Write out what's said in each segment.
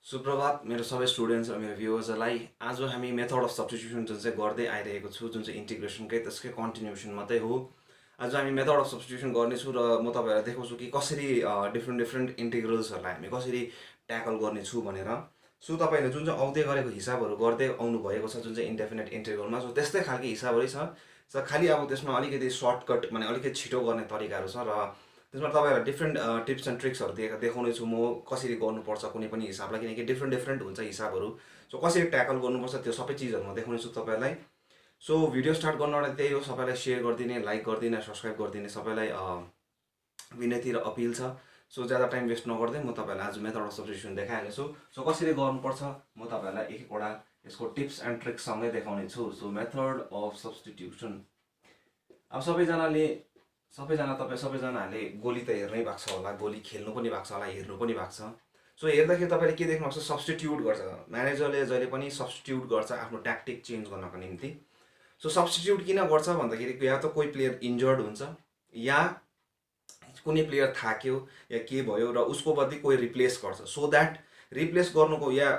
सुप्रभात मेरो सबै स्टुडेन्ट्स र मेरो भ्युवर्सहरूलाई आज हामी मेथड अफ सब्स्टिट्युसन जुन चाहिँ गर्दै आइरहेको छु जुन चाहिँ इन्टिग्रेसनकै त्यसकै कन्टिन्युसन मात्रै हो। आज हामी मेथड अफ सब्स्टिट्युसन गर्नेछु र म तपाईँहरूलाई देखाउँछु कि कसरी डिफ्रेन्ट इन्टिग्रल्सहरूलाई हामी कसरी ट्याकल गर्नेछु भनेर। सो तपाईँले जुन चाहिँ आउँदै गरेको हिसाबहरू गर्दै आउनुभएको छ जुन चाहिँ इन्डेफिनेट इन्टिग्रलमा, सो त्यस्तै खालको हिसाबहरू छ खालि अब त्यसमा अलिकति सर्टकट माने अलिकति छिटो गर्ने तरिकाहरू छ र त्यसमा तपाईँहरूलाई डिफ्रेन्ट टिप्स एन्ड ट्रिक्सहरू देखाउने छु म कसरी गर्नुपर्छ कुनै पनि हिसाबलाई, किनकि डिफ्रेन्ट हुन्छ हिसाबहरू। सो कसरी ट्याकल गर्नुपर्छ त्यो सबै चिजहरू म देखाउने छु तपाईँलाई। सो भिडियो स्टार्ट गर्नु अगाडि त्यही हो, सबैलाई सेयर गरिदिने, लाइक गरिदिने, सब्सक्राइब गरिदिने सबैलाई विनती र अपिल छ। सो ज्यादा टाइम वेस्ट नगर्दै म तपाईँलाई आज मेथड अफ सब्स्टिट्युसन देखाइहाल्छु। सो कसरी गर्नुपर्छ म तपाईँहरूलाई एक एकवटा यसको टिप्स एन्ड ट्रिक्ससँगै देखाउने छु। सो मेथड अफ सब्स्टिट्युसन अब सबैजनाहरूले गोली त हेर्नै भएको छ होला, गोली खेल्नु पनि भएको छ होला, हेर्नु पनि भएको छ। सो हेर्दाखेरि तपाईँले के देख्नु भएको छ, सब्स्टिट्युट गर्छ म्यानेजरले जहिले पनि सब्स्टिट्युट गर्छ आफ्नो ट्याक्टिक चेन्ज गर्नको निम्ति। सो सब्स्टिट्युट किन गर्छ भन्दाखेरि या त कोही प्लेयर इन्जर्ड हुन्छ या कुनै प्लेयर थाक्यो या के भयो र उसको बदली कोही रिप्लेस गर्छ। सो द्याट रिप्लेस गर्नुको या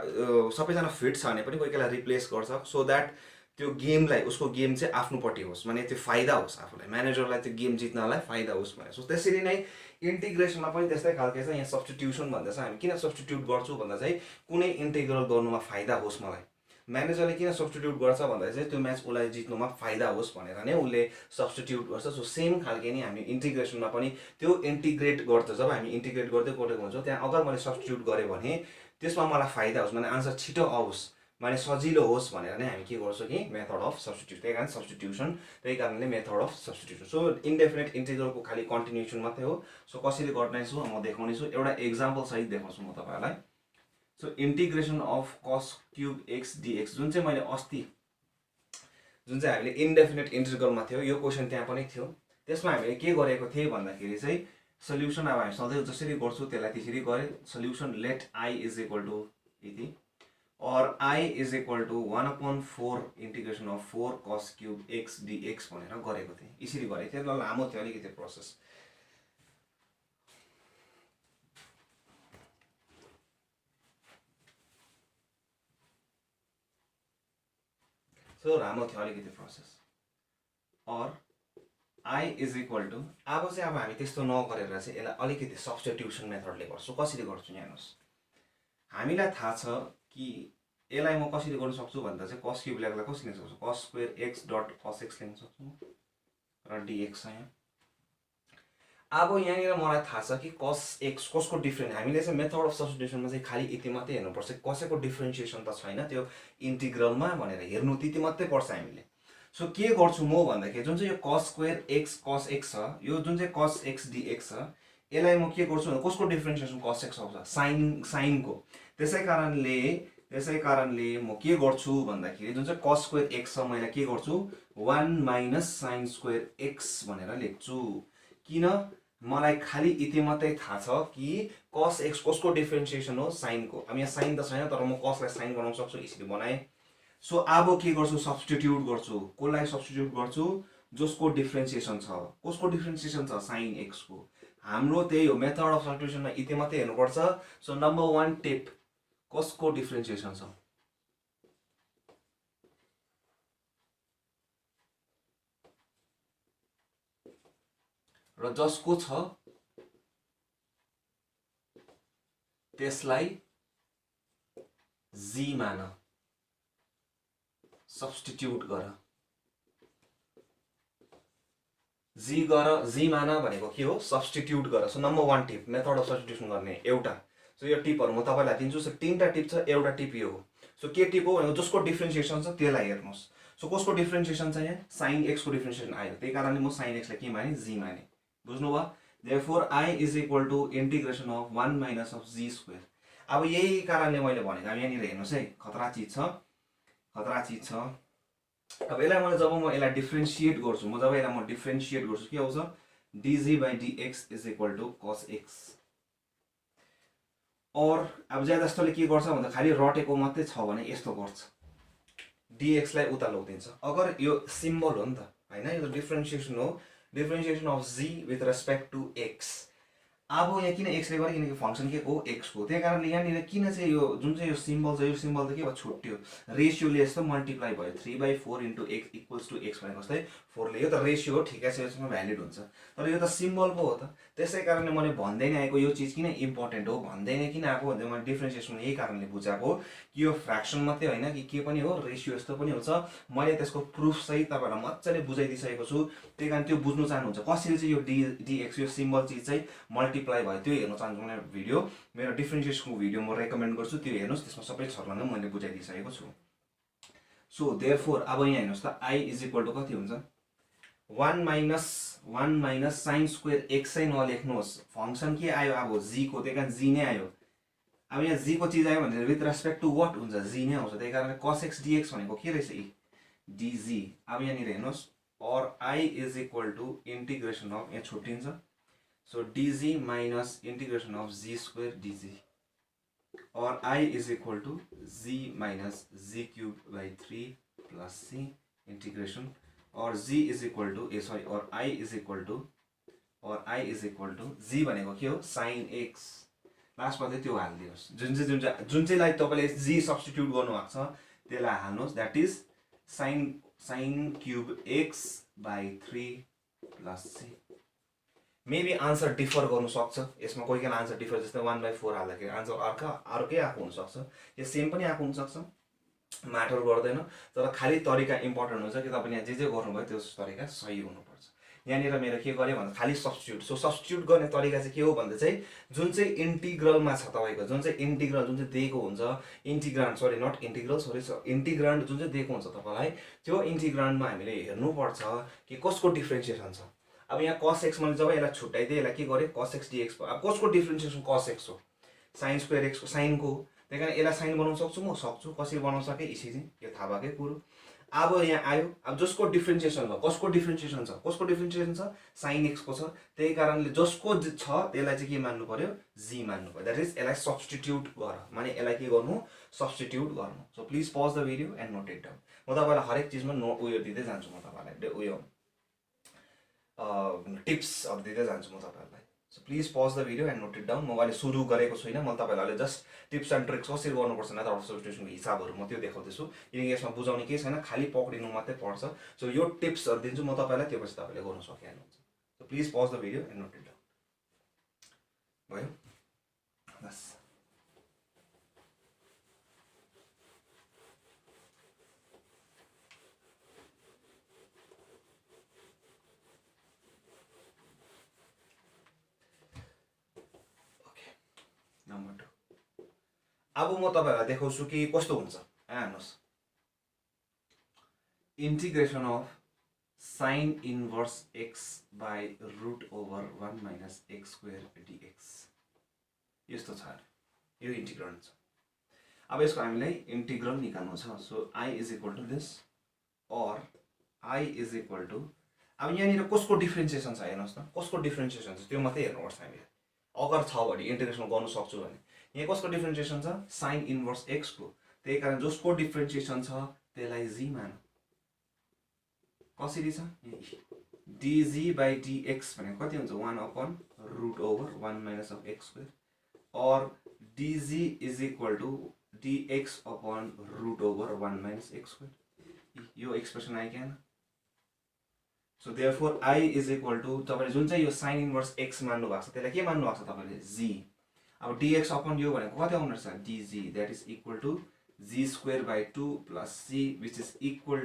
सबैजना फिट छ भने पनि कोही बेला रिप्लेस गर्छ सो द्याट त्यो गेमलाई उसको गेम चाहिँ आफ्नोपट्टि होस्, माने त्यो फाइदा होस् आफूलाई, म्यानेजरलाई त्यो गेम जित्नलाई फाइदा होस् भनेर। सो त्यसरी नै इन्टिग्रेसनमा पनि त्यस्तै खालको छ। यहाँ सब्स्टिट्युसन भन्दैछ, हामी किन सब्स्टिट्युट गर्छौँ भन्दा चाहिँ कुनै इन्टिग्रल गर्नुमा फाइदा होस् मलाई। म्यानेजरले किन सब्स्टिट्युट गर्छ भन्दा चाहिँ त्यो म्याच उसलाई जित्नुमा फाइदा होस् भनेर नै उसले सब्स्टिट्युट गर्छ। सो सेम खालके नि हामी इन्टिग्रेसनमा पनि त्यो इन्टिग्रेट गर्छ। जब हामी इन्टिग्रेट गर्दै गएको हुन्छौँ त्यहाँ अगर मैले सब्स्टिट्युट गरेँ भने त्यसमा मलाई फाइदा होस्, माने आन्सर छिटो आओस्, माने सजिलो होस् भनेर नै हामी के गर्छौँ कि मेथड अफ सब्स्टिट्युट, त्यही कारण सब्स्टिट्युसन, त्यही कारणले method of substitution. So indefinite इन्टिग्रलको खालि कन्टिन्युसन मात्रै हो। सो कसरी गर्नेछु म देखाउनेछु, एउटा एक्जाम्पल सहित देखाउँछु म तपाईँहरूलाई। So integration of cos cube x dx जुन चाहिँ मैले अस्ति जुन चाहिँ हामीले इन्डेफिनेट इन्टिग्रलमा थियो, यो क्वेसन त्यहाँ पनि थियो। त्यसमा हामीले के गरेको थिएँ भन्दाखेरि चाहिँ सल्युसन अब हामी सधैँ जसरी गर्छौँ त्यसलाई त्यसरी गरेँ। Solution let I is equal to यति or I is equal to 1/4 integration of 4 cos cube x dx भनेर गरेको थिएँ। यसरी गरेको थिएँ, ल लामो थियो अलिकति प्रोसेस। सो लामो थियो अलिकति प्रोसेस। और I इज इक्वल टु अब हामी त्यस्तो नगरेर चाहिँ यसलाई अलिकति सब्स्टिट्युसन मेथडले गर्छु। कसरी गर्छु यहाँ हेर्नुहोस्, हामीलाई थाहा छ कि यसलाई म कसरी गर्न सक्छु भन्दा चाहिँ कस क्युब लेख्दा कसरी लेख्न सक्छु, कस स्क्वायर एक्स डट कस एक्स लेख्न सक्छु र डिएक्स छ यहाँ। अब यहाँनिर मलाई थाहा छ कि कस एक्स कसको डिफ्रेन्ट, हामीले चाहिँ मेथड अफ सब्स्टिट्युसनमा चाहिँ खालि यति मात्रै हेर्नुपर्छ, कसैको डिफ्रेन्सिएसन त छैन त्यो इन्टिग्रलमा भनेर हेर्नु त्यति मात्रै पर्छ हामीले। सो के गर्छु म भन्दाखेरि जुन चाहिँ यो कस स्क्वायर एक्स कस एक्स छ, यो जुन चाहिँ कस एक्स डिएक्स छ, यसलाई म के गर्छु भन्दा कसको डिफ्रेन्सिएसन कस एक्स आउँछ, साइनको। त्यसै कारणले म के गर्छु भन्दाखेरि जुन चाहिँ कस स्क्वायर एक्स छ मैले के गर्छु 1 माइनस साइन स्क्वायर एक्स भनेर लेख्छु। किन, मलाई खालि यति मात्रै थाहा छ कि कस एक्स कसको डिफ्रेन्सिएसन हो, साइनको। अब यहाँ साइन त छैन तर म कसलाई साइन बनाउन सक्छु, यसरी बनाएँ। सो अब के गर्छु, सब्स्टिट्युट गर्छु। कसलाई सब्स्टिट्युट गर्छु, जसको डिफ्रेन्सिएसन छ। कसको डिफ्रेन्सिएसन छ, साइन एक्सको। हाम्रो त्यही हो, मेथड अफ सब्स्टिट्युसनमा यति मात्रै हेर्नुपर्छ। सो नम्बर 1 टिप, कसको डिफ्रेन्सिएसन छ र जसको छ त्यसलाई जी मान, सब्स्टिट्युट गर। जी मान भनेको के हो, सब्स्टिट्युट गर। So number 1 tip method of substitution गर्ने एउटा। सो यो टिपहरू म तपाईँलाई दिन्छु। सो 3टा टिप छ, एउटा टिप यो हो। सो के टिप हो भनेको जसको डिफ्रेन्सिएसन छ त्यसलाई हेर्नुहोस्। सो कसको डिफ्रेन्सिएसन छ यहाँ, साइन एक्सको डिफ्रेन्सिएसन आयो, त्यही कारणले म साइन एक्सलाई के माने, जी माने। बुझ्नुभयो। Therefore I is equal to integration of 1 minus of g square. अब यही कारणले मैले भनेको, अब यहाँनिर हेर्नुहोस् है, खतरा चिज छ। अब यसलाई जब म यसलाई डिफ्रेन्सिएट गर्छु, के आउँछ, dg by dx is equal to cos x। और अब ज्यादा जस्तोले के गर्छ भन्दा खालि रटेको मात्रै छ भने यस्तो गर्छ, dx लाई उता लगिदिन्छ। अगर यो सिम्बल हो नि त हैन, यो डिफ्रेन्सिएसन हो, differentiation of z with respect to x। अब यहाँ किन एक्सले गरेँ किनकि फङ्सन के हो एक्सको, त्यही कारणले यहाँनिर किन चाहिँ यो जुन चाहिँ यो सिम्बल छ यो सिम्बल त के भयो छुट्यो, रेसियोले यस्तो मल्टिप्लाई भयो 3/4 into x equals to x भनेको जस्तै 4ले, यो त रेसियो हो ठिकै छ, यसमा भ्यालिड हुन्छ, तर यो त सिम्बल पो हो त। त्यसै कारणले मैले भन्दै नै आएको यो चिज किन इम्पोर्टेन्ट हो, भन्दै नै किन आएको भन्दा मैले डिफ्रेन्सिएसन यही कारणले बुझाएको कि यो फ्र्याक्सन मात्रै होइन कि के पनि हो, रेसियो यस्तो पनि हुन्छ। मैले त्यसको प्रुफ सहित तपाईँहरूलाई मजाले बुझाइदिइसकेको छु, त्यही कारण त्यो बुझ्नु चाहनुहुन्छ कसरी चाहिँ यो डिएक्स यो सिम्बल चिज चाहिँ मल्टिप्लाई भयो त्यो हेर्न चाहन्छु भने भिडियो मेरो डिफ्रेन्सिएसनको भिडियो म रेकमेन्ड गर्छु, त्यो हेर्नुहोस्, त्यसमा सबै छर्लङ्ग मैले बुझाइदिइसकेको छु। सो देयरफोर अब यहाँ हेर्नुहोस् त आई इज इक्वल टु कति हुन्छ 1 माइनस साइन स्क्वायर एक्स चाहिँ नलेख्नुहोस्, फङ्सन के आयो अब जी को, त्यही कारण जी नै आयो। अब यहाँ जी को चिज आयो भने विथ रेस्पेक्ट टु वाट हुन्छ, जी नै आउँछ, त्यही कारणले कस एक्स डिएक्स भनेको के रहेछ डिजी। अब यहाँनिर हेर्नुहोस् और I is equal to integration of, यहाँ छुट्टिन्छ, so dg minus integration of g square dg और I is equal to g minus g cube by 3 plus c integration और g is equal to sorry और I is equal to g भनेको के हो sine x, लास्टमा चाहिँ त्यो हालिदिनुहोस्, जुन चाहिँलाई तपाईँले जी सब्स्टिट्युट गर्नुभएको छ त्यसलाई हाल्नुहोस्, that is sine cube x by 3 plus c. Maybe answer differ गर्नु सक्छ यसमा, कोही बेला आन्सर डिफर जस्तै 1/4 हाल्दाखेरि आन्सर अर्कै आएको हुनसक्छ, यो सेम पनि आएको हुनसक्छ, म्याटर गर्दैन, तर खालि तरिका इम्पोर्टेन्ट हुन्छ कि तपाईँले यहाँ जे गर्नुभयो त्यो तरिका सही हुनुपर्छ। यहाँनिर मेरो के गरेँ भन्दा खालि सब्स्टिट्युट, सो सब्स्टिट्युट गर्ने तरिका चाहिँ के हो भन्दा चाहिँ जुन चाहिँ इन्टिग्रलमा छ तपाईँको, जुन चाहिँ इन्टिग्रल जुन चाहिँ दिएको हुन्छ, इन्टिग्रान्ड सरी नट इन्टिग्रल सरी इन्टिग्रान्ड जुन चाहिँ दिएको हुन्छ तपाईँलाई, त्यो इन्टिग्रान्डमा हामीले हेर्नुपर्छ कि कसको डिफ्रेन्सिएसन छ। अब यहाँ कस एक्स मैले जब यसलाई छुट्याइदिएँ, यसलाई के गरेँ कस एक्स डिएक्स, अब कसको डिफ्रेन्सिएसन कस एक्स हो, साइन स्क्वायर एक्सको साइनको, त्यही कारण यसलाई साइन बनाउन सक्छु म, सक्छु, कसरी बनाउन सकेँ यसरी, यो थाहा भएकै कुरो। अब यहाँ आयो, अब जसको डिफ्रेन्सिएसन छ, कसको डिफ्रेन्सिएसन छ साइन एक्सको छ, त्यही कारणले जसको छ त्यसलाई चाहिँ के मान्नु पर्यो जी मान्नु पर्यो, द्याट इज यसलाई सब्स्टिट्युट गर, माने यसलाई के गर्नु सब्स्टिट्युट गर्नु। So please pause the video and note it down, म तपाईँलाई हरेक चिजमा उयो दिँदै जान्छु, म तपाईँलाई उयो टिप्सहरू दिँदै जान्छु म तपाईँहरूलाई। So please pause the video and note it down, म अहिले सुरु गरेको छुइनँ, म तपाईँहरूलाई जस्ट टिप्स एन्ड ट्रिक्स कसरी गर्नुपर्छ मेथड अफ सब्स्टिट्युसनको हिसाबहरू म त्यो देखाउँदैछु, किनकि यसमा बुझाउने केही छैन, खालि पक्रिनु मात्रै पर्छ। सो यो टिप्सहरू दिन्छु म तपाईँलाई, त्यो पछि तपाईँले गर्न सकिहाल्नुहुन्छ। So please pause the video and note it down, भयो बस। नम्बर 2 अब म तपाईँहरूलाई देखाउँछु कि कस्तो हुन्छ। हेर्नुहोस्, integration of sine inverse x by root over 1 minus x square dx, यस्तो छ, यो इन्टिग्रल छ। अब यसको हामीलाई इन्टिग्रल निकाल्नु छ, so I is equal to this or I is equal to, अब यहाँनिर कसको डिफ्रेन्सिएसन छ हेर्नुहोस् न, कसको डिफ्रेन्सिएसन छ त्यो मात्रै हेर्नुपर्छ हामीले, अगर छ भने इन्टिग्रेसन गर्नु सक्छु भने। यहाँ कसको डिफ्रेन्सिएसन छ साइन इन्भर्स एक्सको, त्यही कारण जसको डिफ्रेन्सिएसन छ त्यसलाई जी मान, कसरी छ डिजी बाई डिएक्स भनेको कति हुन्छ 1/√1 minus of x square or DG is equal to dx upon √1 minus x square, यो एक्सप्रेसन आयो क्या। So therefore I is equal to तपाईँले जुन चाहिँ यो साइन इन्भर्स एक्स मान्नु भएको छ त्यसलाई के मान्नु भएको छ तपाईँले जी, अब डिएक्स अपन यो भनेको कति आउनु रहेछ dg, that is equal to g square by 2 plus c which is equal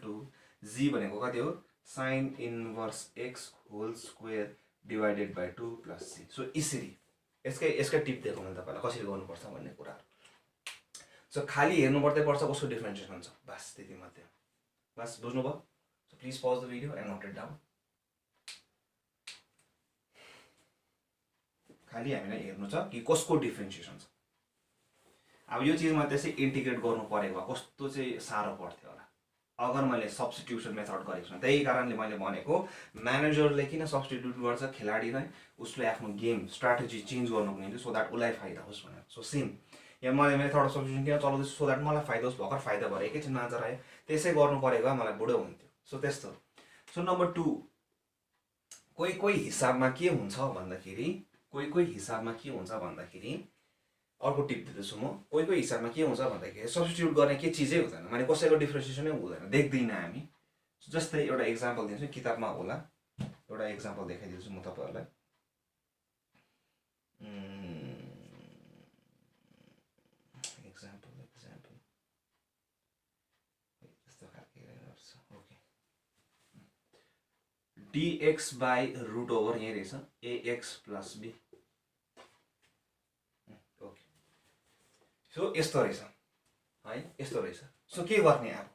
to g भनेको कति हो sine inverse x whole square divided by 2 plus c. So यसरी यसकै टिप देखाउनु तपाईँलाई कसरी गर्नुपर्छ भन्ने कुराहरू। सो खालि हेर्नु पर्दै पर्छ कसको डिफ्रेन्सिएसन छ, बस त्यति मात्रै, बस बुझ्नुभयो। So please pause the video and note it down. खालि हामीलाई हेर्नु छ कि कसको डिफ्रेन्सिएसन छ। अब यो चिजमा त्यसै इन्टिग्रेट गर्नु परेको भए कस्तो चाहिँ साह्रो पर्थ्यो होला अगर मैले सब्स्टिट्युसन मेथड गरेको छु। त्यही कारणले मैले भनेको म्यानेजरले किन सब्स्टिट्युट गर्छ खेलाडीलाई, उसले आफ्नो गेम स्ट्राटेजी चेन्ज गर्नुको निम्ति, सो द्याट उसलाई फाइदा होस् भनेर। सो सेम यहाँ मैले मेथड अफ सब्स्टिट्युसन किन चलाउँदैछु, सो द्याट मलाई फाइदा होस्, भर्खर फाइदा भएर एकैछिन आन्सर आयो, त्यसै गर्नु परेको भए मलाई बुढो हुन्थ्यो। सो त्यस्तो। सो नम्बर 2 कोही हिसाबमा के हुन्छ भन्दाखेरि अर्को टिप दिँदैछु म। कोही हिसाबमा के हुन्छ भन्दाखेरि सब्स्टिट्युट गर्ने के चिजै हुँदैन, माने कसैको डिफ्रेन्सिएसनै हुँदैन, देख्दिनँ हामी। जस्तै एउटा इक्जाम्पल दिन्छु, किताबमा होला एउटा इक्जाम्पल देखाइदिन्छु म तपाईँहरूलाई। dx by root over यही रहेछ ax plus b। Okay, so यस्तो रहेछ है, यस्तो रहेछ। सो के गर्ने अब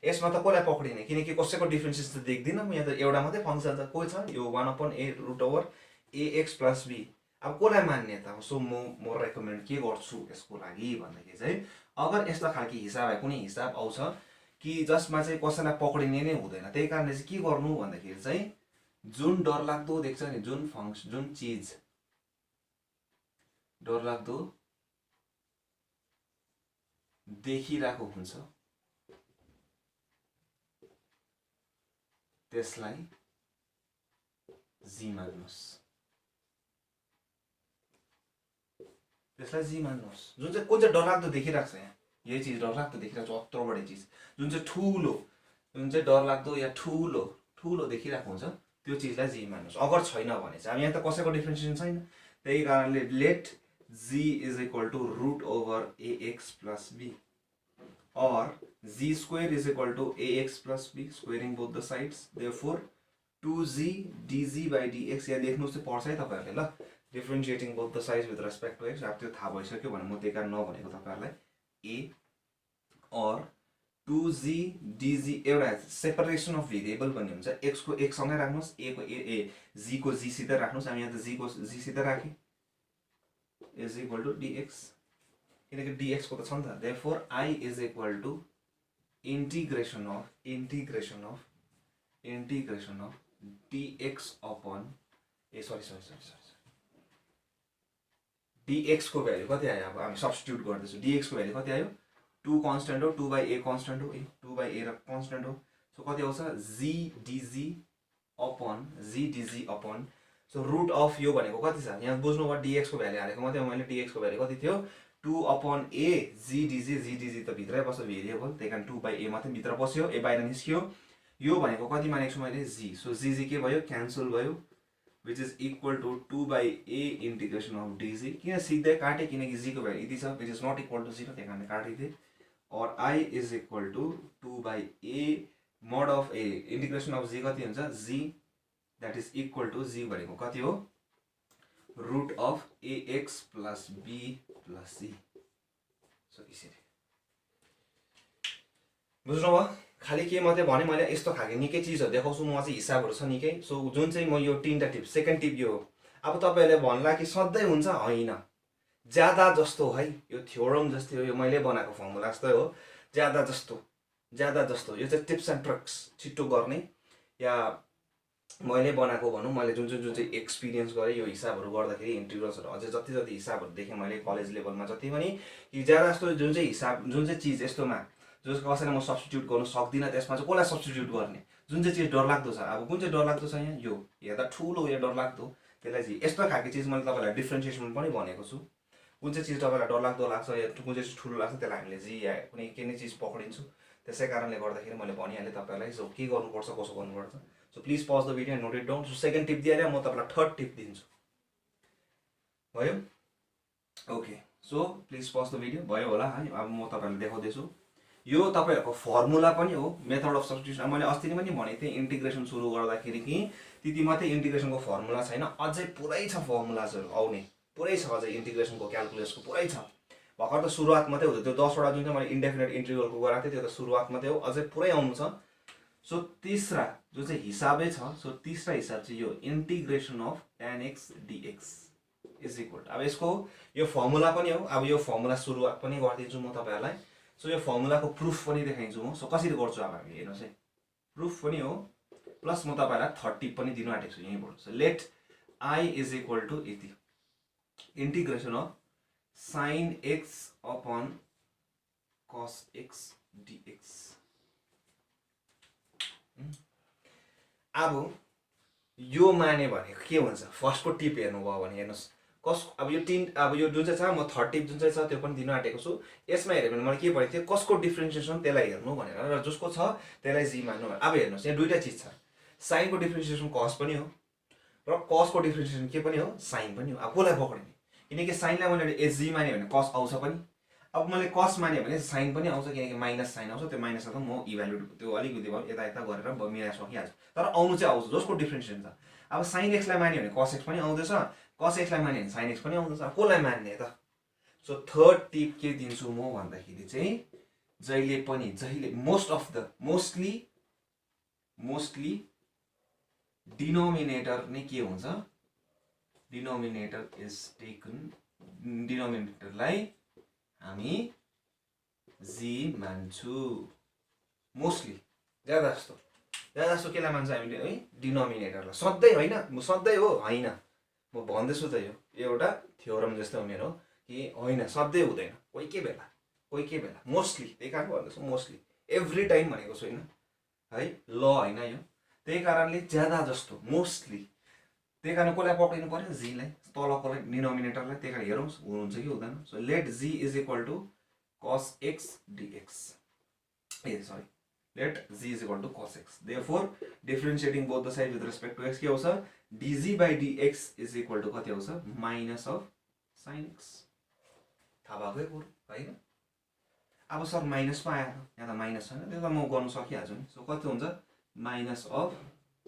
यसमा त कसलाई पक्रिने, किनकि कसैको डिफ्रेन्सेस त देख्दिनँ म यहाँ त, एउटा मात्रै फङ्सन त को छ यो 1/a root over ax plus b। अब कसलाई मान्ने त? सो म रेकमेन्ड के गर्छु यसको लागि भन्दाखेरि चाहिँ, अगर यस्तो खालको हिसाब कुनै हिसाब आउँछ कि जसमा चाहिँ कसैलाई पक्रिने नै हुँदैन, त्यही कारणले चाहिँ के गर्नु भन्दाखेरि चाहिँ जुन डरलाग्दो देख्छ नि, जुन चिज डरलाग्दो देखिरहेको हुन्छ त्यसलाई जी मान्नुहोस्, जुन चाहिँ कुन चाहिँ डरलाग्दो देखिरहेको छ, यहाँ यही चिज डरलाग्दो देखिरहेको छ, अत्रो बढी चिज जुन चाहिँ ठुलो, जुन चाहिँ डरलाग्दो या ठुलो देखिरहेको हुन्छ त्यो चिजलाई जी मान्नुहोस्। अगर छैन भने चाहिँ, अब यहाँ त कसैको डिफ्रेन्सिएसन छैन, त्यही कारणले let G is equal to root over ax plus b, or z square is equal to ax plus b, squaring both the sides, therefore 2z dz by dx। यहाँ लेख्नुहोस् चाहिँ पर्छ है तपाईँहरूले ल, differentiating both the sides with respect to x. अब त्यो थाहा भइसक्यो भने म त्यही कारण नभनेको तपाईँहरूलाई। ए और 2z dz एउटा सेपरेसन अफ भेरिएबल भन्ने हुन्छ, एक्स को एक्स सँगै राख्नुहोस्, ए को जी को जी सितै राख्नुहोस्। हामी यहाँ त जी को जी सितै राखेँ, इज इक्वल टु dx, किनकि dx को त छ नि त। Therefore I is equal to integration of dx upon dx को भ्यालु कति आयो? अब हामी सब्स्टिट्युट गर्दैछौँ, dx को भ्यालु कति आयो? 2 कन्स्टेन्ट हो, 2/a कन्स्टेन्ट हो, 2/a र कन्स्टेन्ट हो। सो कति आउँछ? g dz upon so root of यो भनेको कति छ यहाँ बुझ्नु भयो, dx को भ्यालु हालेको मात्रै मैले, dx को भ्यालु कति थियो? 2/a जी डिजी त भित्रै बस्यो भेरिएबल, त्यही कारण 2/a मात्रै भित्र बस्यो, ए बाहिर निस्कियो। यो भनेको कति मानेको छु मैले? जी। सो जी के भयो? क्यान्सल भयो, which is equal to 2/a integration of dz। किन सिधै काटेँ? किनकि जी को भ्यालु यति छ, which is not equal to 0, त्यही कारणले काटिदिएँ। और I is equal to 2/a mod of a integration of g कति हुन्छ? G that is equal to g भनेको कति हो? Root of ax plus b plus c। So यसरी बुझ्नुभयो? खाली के मात्रै भने मैले यस्तो खालको निकै चिजहरू देखाउँछु, म चाहिँ हिसाबहरू छ निकै। सो जुन चाहिँ म यो 3टा टिप, सेकेन्ड टिप यो हो। अब तपाईँहरूले भन्ला कि सधैँ हुन्छ, होइन, ज्यादा जस्तो है, यो थ्योरम जस्तै हो, यो मैले बनाएको फर्मुला जस्तै हो, ज्यादा जस्तो यो चाहिँ टिप्स एन्ड ट्रिक्स छिट्टो गर्ने, या मैले बनाएको भनौँ, मैले जुन चाहिँ एक्सपिरियन्स गरेँ यो हिसाबहरू गर्दाखेरि, इन्टिग्रल्सहरू अझै जति हिसाबहरू देखेँ मैले कलेज लेभलमा जति पनि, कि ज्यादा जस्तो जुन चाहिँ हिसाब, जुन चाहिँ चिज यस्तोमा जो कसैलाई म सब्स्टिट्युट गर्नु सक्दिनँ, त्यसमा चाहिँ कसलाई सब्स्टिट्युट गर्ने? जुन चाहिँ चिज डरलाग्दो छ। अब कुन चाहिँ डरलाग्दो छ? यहाँ यो हेर्दा ठुलो या डरलाग्दो, त्यसलाई चाहिँ यस्तो खालको चिज मैले तपाईँलाई डिफ्रेन्सिएसन पनि भनेको छु। कुन चाहिँ चिज तपाईँलाई डरलाग्दो लाग्छ या कुन चाहिँ चिज ठुलो लाग्छ, त्यसलाई हामीले जी या कुनै केही चिज पक्रिन्छौँ। त्यसै कारणले गर्दाखेरि मैले भनिहालेँ तपाईँलाई, सो के गर्नुपर्छ, कसो गर्नुपर्छ। So please pause the video and note it down. So second tip दिएर म तपाईँलाई थर्ड टिप दिन्छु, भयो? Okay, so please pause the video, भयो होला है? अब म तपाईँहरूलाई देखाउँदैछु, यो तपाईँहरूको फर्मुला पनि हो, मेथड अफ सब्स्टिट्युसन। मैले अस्ति नै पनि भनेको थिएँ इन्टिग्रेसन सुरु गर्दाखेरि कि त्यति मात्रै इन्टिग्रेसनको फर्मुला छैन, अझै पुरै छ फर्मुलाजहरू आउने, पुरै छ अझै इन्टिग्रेसनको क्यालकुलेसको पुरै छ। भर्खर त सुरुवात मात्रै हो, त्यो 10 वटा जुन चाहिँ मैले इन्डेफिनेट इन्टिग्रलको गराएको थिएँ त्यो त सुरुवात मात्रै हो, अझै पुरै आउनु छ। सो तीसरा जो चाहिँ हिसाबै छ, सो तीसरा हिसाब चाहिँ यो integration of tan x dx is equal. अब यसको यो फर्मुला पनि हो, अब यो फर्मुला सुरुवात पनि गरिदिन्छु म तपाईहरुलाई। सो यो फर्मुलाको प्रुफ पनि देखाइदिन्छु म। सो कसरी गर्छु अब हामी हेर्नुस् है, प्रुफ पनि हो प्लस म तपाईहरुलाई थर्ड टिप पनि दिनु आँटेको छु यहीँबाट। So let I is equal to यति integration of sin x upon cos x dx। अब यो माने भनेको के हुन्छ फर्स्टको टिप हेर्नुभयो भने हेर्नुहोस् अब यो जुन चाहिँ छ म थर्ड टिप जुन चाहिँ छ त्यो पनि दिन आँटेको छु। यसमा हेऱ्यो भने मलाई के भनेको थियो कसको डिफ्रेन्सिएसन त्यसलाई हेर्नु भनेर र जसको छ त्यसलाई जी मान्नु। अब हेर्नुहोस् यहाँ दुईवटा चिज छ, साइनको डिफ्रेन्सिएसन कस पनि हो र कसको डिफ्रेन्सिएसन के पनि हो साइन पनि हो। अब कसलाई पक्रिने, किनकि साइनलाई मैले एसजी माने भने कस आउँछ पनि, अब मैले कस माने भने साइन पनि आउँछ किनकि माइनस साइन आउँछ। त्यो माइनसलाई त म इभ्यालुएट त्यो अलिकति भयो यता यता गरेर मिलाएर सकिहाल्छु, तर आउनु चाहिँ आउँछ जसको डिफ्रेन्सिएसन छ। अब साइन एक्सलाई मान्यो भने कस एक्स पनि आउँदैछ, कस एक्सलाई मान्यो भने साइन एक्स पनि आउँदैछ। अब कसलाई मान्ने त? सो थर्ड टिप के दिन्छु म भन्दाखेरि चाहिँ जहिले मोस्टली डिनोमिनेटर नै के हुन्छ, डिनोमिनेटर इज टेकन, डिनोमिनेटरलाई हामी जी मान्छु मोस्टली, ज्यादा जस्तो केलाई मान्छ हामीले है डिनोमिनेटरलाई। सधैँ होइन, सधैँ हो होइन, म भन्दैछु त यो एउटा थ्योरम जस्तै हो मेरो कि होइन सधैँ हुँदैन, कोही के बेला मोस्टली, त्यही कारण भन्दैछु मोस्टली, एभ्री टाइम भनेको छुइनँ है, ल होइन यो। त्यही कारणले ज्यादा जस्तो मोस्टली, त्यही कारण कसलाई पक्रिनु पर्यो जीलाई, तलकोलाई डिनोमिनेटरलाई। त्यही कारण हेरौँ हुनुहुन्छ कि हुँदैन। So let G is equal to cos x dx, sorry, let z is equal to cos x. Therefore, differentiating both the sides with respect to x के आउँछ dg by dx is equal to कति आउँछ minus of sin x। थाहा भएकै कुरो होइन। अब sir minus पो आयो, यहाँ त माइनस छैन, त्यो त म गर्नु सकिहाल्छु नि। सो कति हुन्छ minus of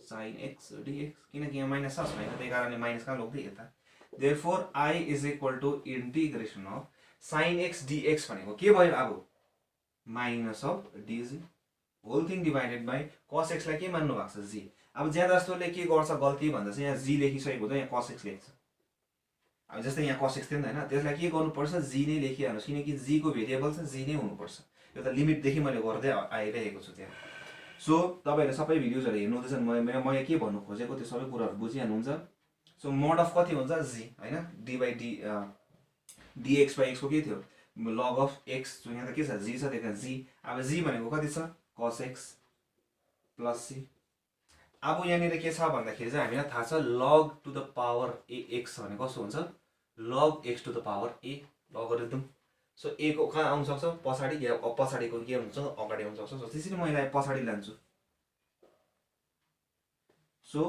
sin x dx, किनकि यहाँ माइनस छ छैन, त्यही कारणले माइनस कहाँ लग्दै यता। Therefore, I is equal to integration of sin x dx भनेको के भयो अब minus of dg whole thing divided by cos x लाई के मान्नु भएको छ जी। अब ज्यादा जस्तोले के गर्छ गल्ती भन्दा चाहिँ यहाँ जी लेखिसकेको हुन्छ, यहाँ cos x लेख्छ। अब जस्तै यहाँ cos x थियो नि त होइन, त्यसलाई के गर्नुपर्छ जी नै लेखिहाल्नुहोस्, किनकि जी को भेरिएबल चाहिँ जी नै हुनुपर्छ। यो त लिमिटदेखि मैले गर्दै आइरहेको छु त्यहाँ। सो तपाईँहरूले सबै भिडियोजहरू हेर्नु हुँदैछ, मैले के भन्नु खोजेको त्यो सबै कुराहरू बुझिहाल्नुहुन्छ। सो मोड अफ कति हुन्छ जी होइन, d by d dx by एक्सको के थियो लग अफ एक्स, जो यहाँ त के छ जी छ, त्यही जी। अब जी भनेको कति छ cos x प्लस सी। अब यहाँनिर के छ भन्दाखेरि चाहिँ हामीलाई थाहा छ log to the power a x भने कस्तो हुन्छ, log x to the power a logarithm. So a को कहाँ आउन सक्छ पछाडि, या पछाडिको के हुन्छ अगाडि आउन सक्छ। सो त्यसरी म यसलाई पछाडि लान्छु। So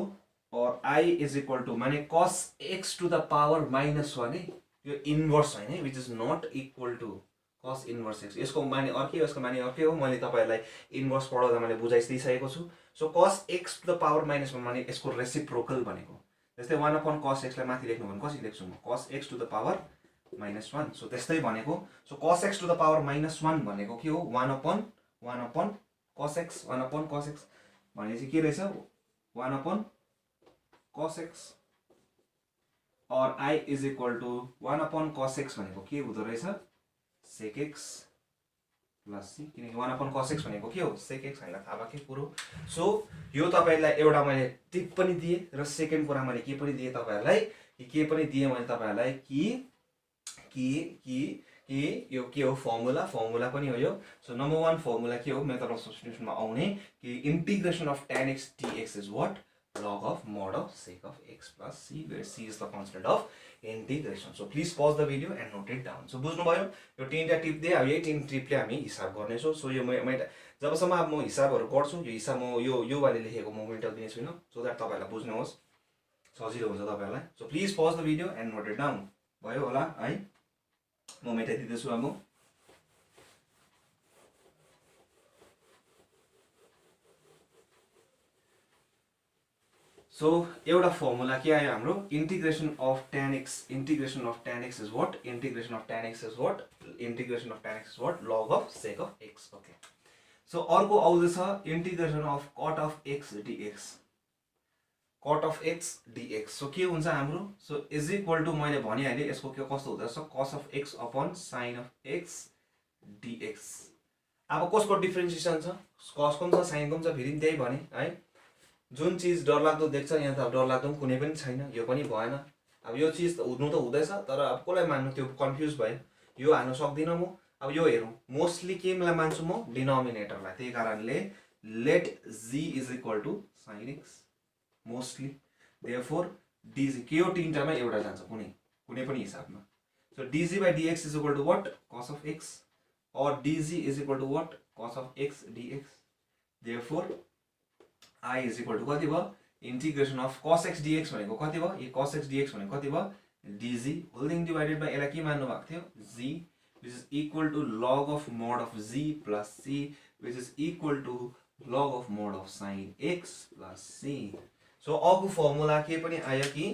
or I is equal to माने cos x to the power minus one है, यो इन्भर्स होइन है, which is not equal to cos inverse x। यसको माने अर्कै हो, यसको माने अर्कै हो। मैले तपाईँहरूलाई इन्भर्स पढाउँदा मैले बुझाइदिइसकेको छु। So cos x to the power minus one माने यसको रेसिप्रोकल भनेको, जस्तै 1 अपन cos x लाई माथि लेख्नु भने कसरी लेख्छु म cos x to the power minus one. So त्यस्तै भनेको। So cos x to the power minus one भनेको के हो 1 upon cos x, 1 upon cos x भनेपछि के रहेछ 1 upon cos x। Or i is equal to 1 upon cos x भनेको के हुँदो रहेछ sec x प्लस सी, किनकि 1 अपन cos x भनेको के हो sec x, हामीलाई थाहा भएकै कुरो। सो यो तपाईँहरूलाई एउटा मैले टिप पनि दिएँ र सेकेन्ड कुरा मैले के पनि दिएँ तपाईँहरूलाई, के पनि दिएँ मैले तपाईँहरूलाई कि यो के हो फर्मुला पनि हो यो। सो नम्बर 1 फर्मुला के हो मेथड अफ सब्स्टिट्युसनमा आउने कि integration of tan x dx is what log of mod of sec of x plus c, where c is the constant of integration. So please pause the video and note it down. So बुझ्नु भयो यो तीनटा tip दिए। अब यही तीन टिपले हामी हिसाब गर्नेछौँ। सो यो मैले जबसम्म अब म हिसाबहरू गर्छु यो हिसाब म यो वाले लेखेको म मेन्टल दिने छुइनँ, सो द्याट तपाईँहरूलाई बुझ्नुहोस् सजिलो हुन्छ तपाईँहरूलाई। So please pause the video and note it down. भयो होला है, म मेटाइदिँदैछु अब। सो एउटा फर्मुला के आयो हाम्रो integration of tan x is what integration of tan x is what log of sec of x। Okay, so अर्को आउँदैछ integration of cot of x dx। So के हुन्छ हाम्रो सो इज इक्वल टू मैले भनिहालेँ यसको के कस्तो हुँदैछ cos of x upon sin of x dx। अब कसको डिफरेन्सिएसन छ cos को छ sin को छ, फेरि त्यही भने है जुन चीज डरलाग्दो देख्छ यहाँ त डरलाग्दो कुनै पनि छैन, यो पनि भएन। अब यो चीज हुनु त हुँदैछ, तर अब कसलाई मान्नु त्यो कन्फ्युज भयो, यो हाल्न सक्दिनँ म। अब यो हेरौँ मोस्टली केलाई मान्छु म डिनोमिनेटरलाई, त्यही कारणले let z is equal to sin x mostly. Therefore dg के हो तिनटामा एउटा जान्छ कुनै पनि हिसाबमा so dg by dx is equal to what cos of x और DG is equal to what cos of x dx therefore I is equal to कति भयो integration of cos x dx भनेको कति भयो यो cos x dx भनेको कति भयो dg whole thing divided by यसलाई के मान्नु भएको थियो g which is equal to log of mod of z plus c which is equal to log of mod of sin x plus c. So अब formula के पनि आयो कि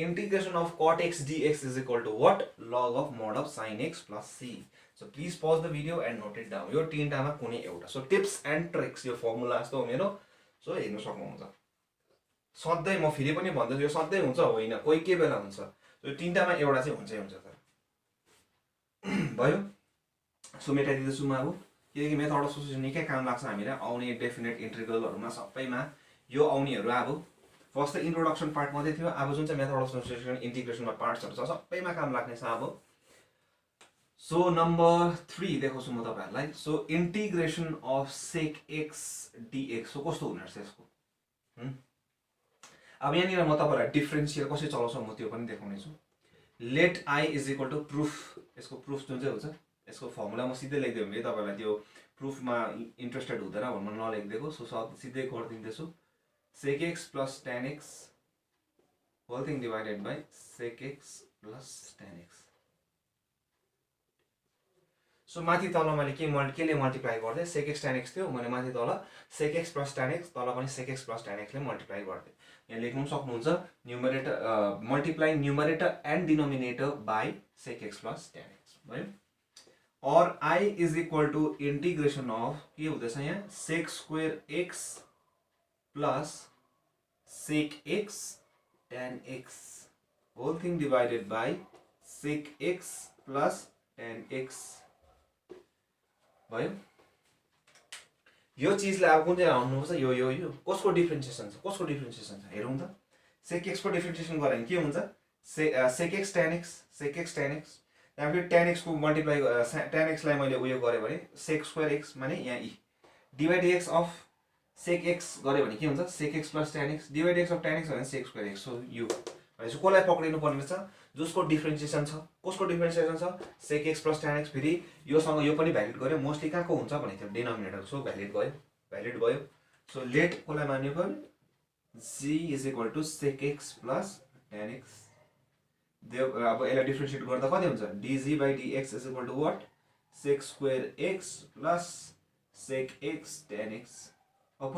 integration of cot x dx is equal to what log of mod of sin x plus c. So please pause the video and note it down. यो तीनटामा कुनै एउटा. So tips and tricks यो formula जस्तो हो मेरो. So हेर्न सक्नुहुन्छ. सधैँ म फेरि पनि भन्दैछु यो सधैँ हुन्छ होइन कोही के बेला हुन्छ. So तीनटामा एउटा चाहिँ हुन्छ तर भयो. सो मेटाइदिँदैछु म अब किनकि मेथड अफ सल्युसन निकै काम लाग्छ हामीलाई आउने डेफिनेट इन्टिग्रलहरुमा सबैमा यो आउनेहरु अब फर्स्ट त इन्ट्रोडक्सन पार्ट मात्रै थियो अब जुन चाहिँ मेथड अफ सल्युसन इन्टिग्रेसनमा पार्ट्सहरु छ सबैमा काम लाग्ने छ अब. सो नम्बर 3 देखाउँछु म तपाईहरुलाई. So integration of sec x dx so कस्तो हुने रहेछ यसको अब यहाँनिर म तपाईहरुलाई डिफरेन्शियल कसरी चलाउँछ म त्यो पनि देखाउने छु. Let i is equal to proof यसको प्रुफ जुन चाहिँ हुन्छ यसको फर्मुला म सिधै लेख्दिए भने तपाईहरुलाई त्यो प्रुफमा इन्ट्रेस्टेड हुँदैन भन्नु नलेख्दिएको. सो सिधै गरिदिन्दैछु sec x plus tan x whole thing divided by sec x plus tan x. So माथि तल मैले केले मल्टिप्लाई गर्दै sec x tan x थियो मैले माथि तल sec x plus tan x तल पनि sec x plus tan x ले मल्टिप्लाई गर्दै यहाँ लेख्नु सक्नुहुन्छ numerator multiply numerator and denominator by sec x plus tan x भयो. और i is equal to integration of के हुँदैछ यहाँ sec square x plus sec x tan x whole thing divided by sec x plus tan x भयो. यो चीजलाई अब कुन चाहिँ आउनुपर्छ यो कसको डिफरेन्सिएसन छ हेरौँ त. sec x को डिफरेन्सिएसन गरे भने के हुन्छ sec x tan x यहाँ फेरि tan x को मल्टिप्लाई tan x लाई मैले उयो गरे भने sec square x माने यहाँ e divide x of sec x गरे भने के हुन्छ sec x plus tan x divide x of tan x भने sec square x. सो यो भनेपछि कोलाई पक्रिनु पर्ने छ जसको डिफरेन्सिएसन छ कसको डिफरेन्सिएसन छ sec x plus tan x फेरि योसँग यो पनि भ्यालिड गर्यो मोस्टली कहाँको हुन्छ भने त्यो डिनोमिनेटर सो भ्यालिड भयो. सो लेट कोलाई मान्नु पर्यो g is equal to sec x plus tan x अब यसलाई डिफरेन्शिएट गर्दा कति हुन्छ dg by dx is equal to what sec square x plus sec x tan x. अब